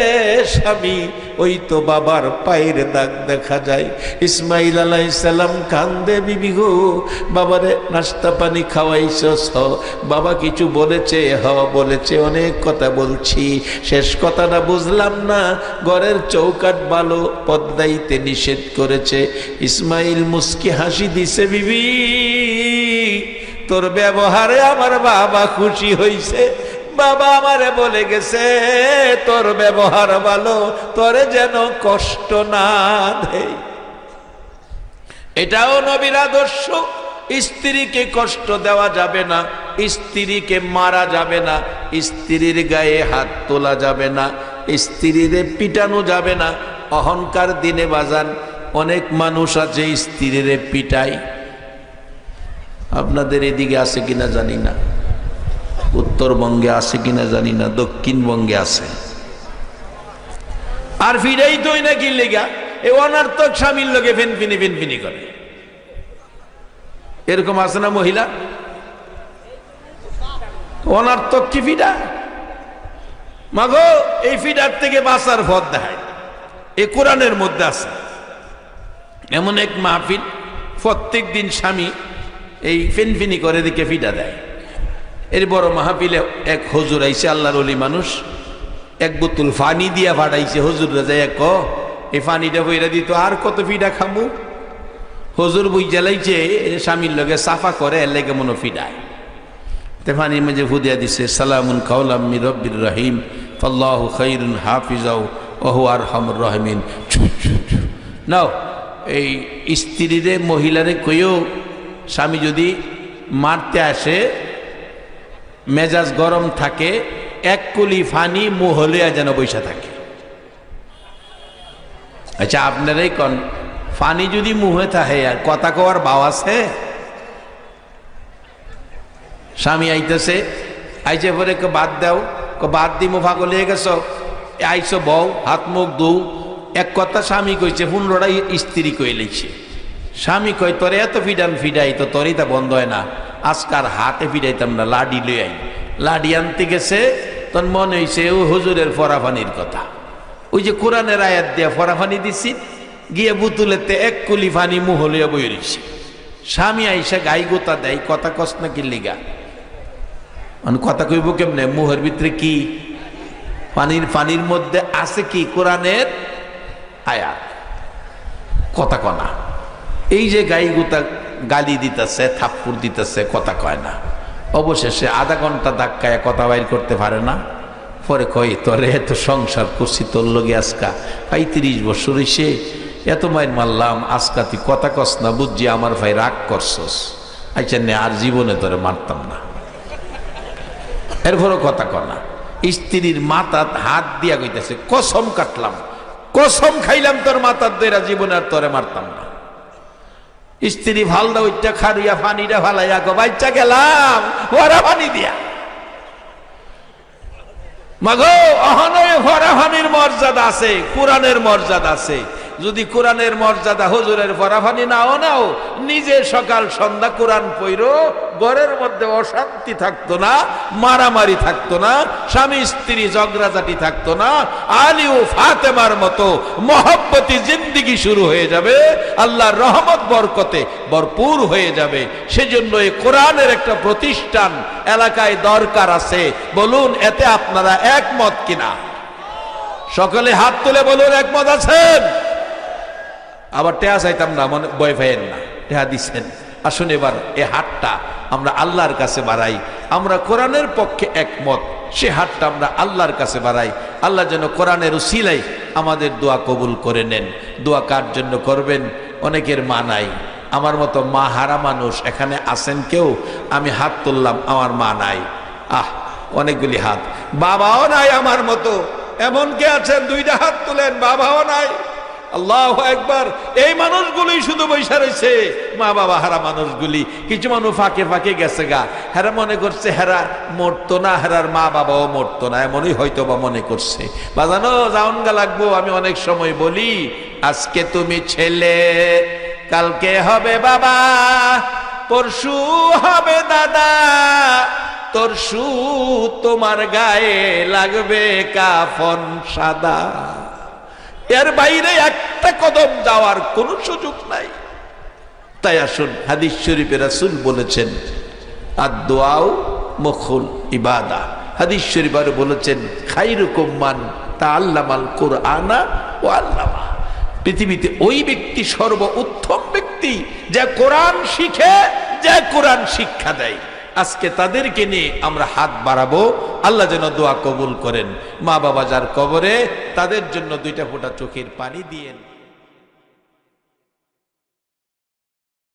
স্বামী, ওই তো বাবার পায়ের দাগ দেখা যায়। ইসমাইল আলাইহিস সালাম কান্দে, বিবি গো বাবারে নাস্তা পানি খাওয়াইছস? বাবা কিছু বলেছে? হ বলেছে, অনেক কথা বলছি, শেষ কথাটা বুঝলাম না। ঘরের চৌকাট ভালো পদ্মাইতে নিষেধ করেছে। ইসমাইল মুস্কি হাসি দিছে, বিবি তোর ব্যবহারে আমার বাবা খুশি হইছে। বাবা আমারে বলে গেছে তোর ব্যবহার ভালো, তোরে যেন কষ্ট না দেয়। এটাও নবীর আদর্শ। স্ত্রীকে কষ্ট দেওয়া যাবে না, স্ত্রীকে মারা যাবে না, স্ত্রীর গায়ে হাত তোলা যাবে না, স্ত্রীরে পিটানো যাবে না। অহংকার দিনে বাজান অনেক মানুষ আছে স্ত্রীরে পিটাই। আপনাদের এদিকে আছে কিনা জানি না, উত্তরবঙ্গে আছে কিনা জানি না, দক্ষিণবঙ্গে আছে। আর ফিরাই তোই না কি লেগা এই অনার্থক স্বামীর লোকে ফেনফিনি ফেনফিনি করে, এরকম আছে না মহিলা? অনার্থক কি ফিডা? মাগো এই ফিডার থেকে বাঁচার পথ দেখায়, এ কোরআনের মধ্যে আছে। এমন এক মাহফিল, প্রত্যেক দিন স্বামী এই ফেনফিনি করে দিকে ফিডা দেয়। এর বড় মাহফিলে এক হুজুর আইছে, আল্লাহর ওলি মানুষ, এক বোতল পানি দিয়া ফাটাইছে। হুজুররা যায় ক এই পানিটা বইরা দিত, আর কত ফিডা খামু? হুজুর বই জ্বালাইছে স্বামীর লগে সাফা করে, এর লেগে মনো ফিডায়। তে পানির মাঝে ফুদিয়া দিছে, সালামুন কাওলাম মির রব্বির রহিম ফাল্লাহু খায়রুন হাফিজাও ওয়া হুয়া আরহামুর রাহিমিন। নাও এই স্ত্রীরে মহিলারে কইও, স্বামী যদি মারতে আসে মেজাজ গরম থাকে, এক কুলি ফানি মুহলিয়া যেন বৈশা থাকে। আচ্ছা আপনারাই কন, ফানি যদি মুহে থাকে আর কথা কওয়ার ভাও আছে? স্বামী আইতেছে, আইসে পরে বাদ দাও, বাদ দিমো পাগল হয়ে গেছ, আইসো বউ হাত মুখ দৌ। এক কথা স্বামী কইছে, 15টা স্ত্রী কই লেছে। স্বামী কই তোরে এত ফিডান ফিডাই তো তোরই তা বন্ধ হয় না, আজকার হাতে ফিডাইতাম না, লাডি লই আই। লাডি আনতে গেছে, তখন মনে হয়েছে ও হুজুরের ফরাফানির কথা, ওই যে কোরআনের আয়াত দিয়া ফরাফানি দিছি, গিয়ে বুতুলেতে এক কুলি ফানি মুহ লইয়া বই রইছে। স্বামী আইসা গাই গোতা দেয়, কথা কস না কি লিগা, কথা কইব কেমনে, মুহের ভিতরে কি পানির মধ্যে আছে কি কোরআনের আয়াত, কথা কনা। এই যে গাই গোতা গালি দিতেছে, থাপ্পুর দিতেছে, কথা কয় না। অবশেষে আধা ঘন্টা ধাক্কায় কথা বাইর করতে পারে না। পরে কই তোরে এত সংসার করছি তোর লগে আজকা 35 বছর হইছে, এত মাইর মারলাম, আজকা তুই কথা কস না, বুঝছি আমার ভাই রাগ করছস, আচ্ছা নে আর জীবনে তোরে মারতাম না। এরপরও কথা কনা। স্ত্রীর মাথাত হাত দিয়া কইতেছে, কসম কাটলাম, কসম খাইলাম তোর মাথার দইরা জীবনে আর তোরে মারতাম না। স্ত্রী ভালদা ওইটা খাড়িয়া পানিটা ফালাইয়া গো বাচ্চা গেলাম ওরা পানি দিয়া। মাগো অহনয় ফরাফানির মর্যাদা আছে, কোরআনের মর্যাদা আছে। যদি কোরআনের মর্যাদা হুজুরের ফরাফানি নাও নাও, নিজে সকাল সন্ধ্যা কোরআন পড়ো, ঘরের মধ্যে অশান্তি থাকতো না, মারামারি থাকতো না, স্বামী স্ত্রী ঝগড়াঝাটি থাকতো না, আলী ও ফাতেমার মতো মহব্বতি জিন্দেগি শুরু হয়ে যাবে, আল্লাহর রহমত বরকতে ভরপুর হয়ে যাবে। সেজন্য এই কোরআনের একটা প্রতিষ্ঠান এলাকায় দরকার আছে। বলুন এতে আপনারা একমত কিনা? সকলে হাত তুলে বলুন একমত আছেন? আবার টেহা চাইতাম না, মনে বয় ভাইয়ের না, টেহা দিচ্ছেন। আসুন এবার এ হাতটা আমরা আল্লাহর কাছে বাড়াই। আমরা কোরআনের পক্ষে একমত, সে হাতটা আমরা আল্লাহর কাছে বাড়াই। আল্লাহ যেন কোরআনের উসিলাই আমাদের দোয়া কবুল করে নেন। দোয়া কার জন্য করবেন? অনেকের মা নাই, আমার মতো মা হারা মানুষ এখানে আছেন কেউ? আমি হাত তুললাম, আমার মা নাই। অনেকগুলি হাত। বাবাও নাই আমার মতো, এমন কে আছেন? 2টা হাত তুলেন, বাবাও নাই। আল্লাহু আকবার। এই মানুষগুলি শুধু বৈশা রয়েছে, মা বাবা হারা মানুষগুলি। কিছু মানুষ ফাঁকে ফাঁকে গেছে গা, হেরা মনে করছে হেরা মরতো না, হেরার মা বাবাও মরতো না, এমনই হয়তো বা মনে করছে। বাজানো যাওন গা লাগবো। আমি অনেক সময় বলি, আজকে তুমি ছেলে, কালকে হবে বাবা, পরশু হবে দাদা, তরশু তোমার গায়ে লাগবে কাফন সাদা। এর বাইরে একটা কদম যাওয়ার কোনো সুযোগ নাই। তাই আসুন, হাদিস শরীফে রাসূল বলেছেন, আদ-দুআউ মুখুল ইবাদা। হাদিস শরীফে আরো বলেছেন, খায়রুকুম মান তাআল্লামাল কুরআনা ওয়া আল্লামা। পৃথিবীতে ওই ব্যক্তি সর্ব উত্তম ব্যক্তি যে কোরআন শিখে, যে কোরআন শিক্ষা দেয়। আজকে তাদেরকে নিয়ে আমরা হাত বাড়াবো। আল্লাহ যেন দোয়া কবুল করেন। মা বাবা যার কবরে, তাদের জন্য 2টা ফোঁটা চোখের পানি দিয়েন।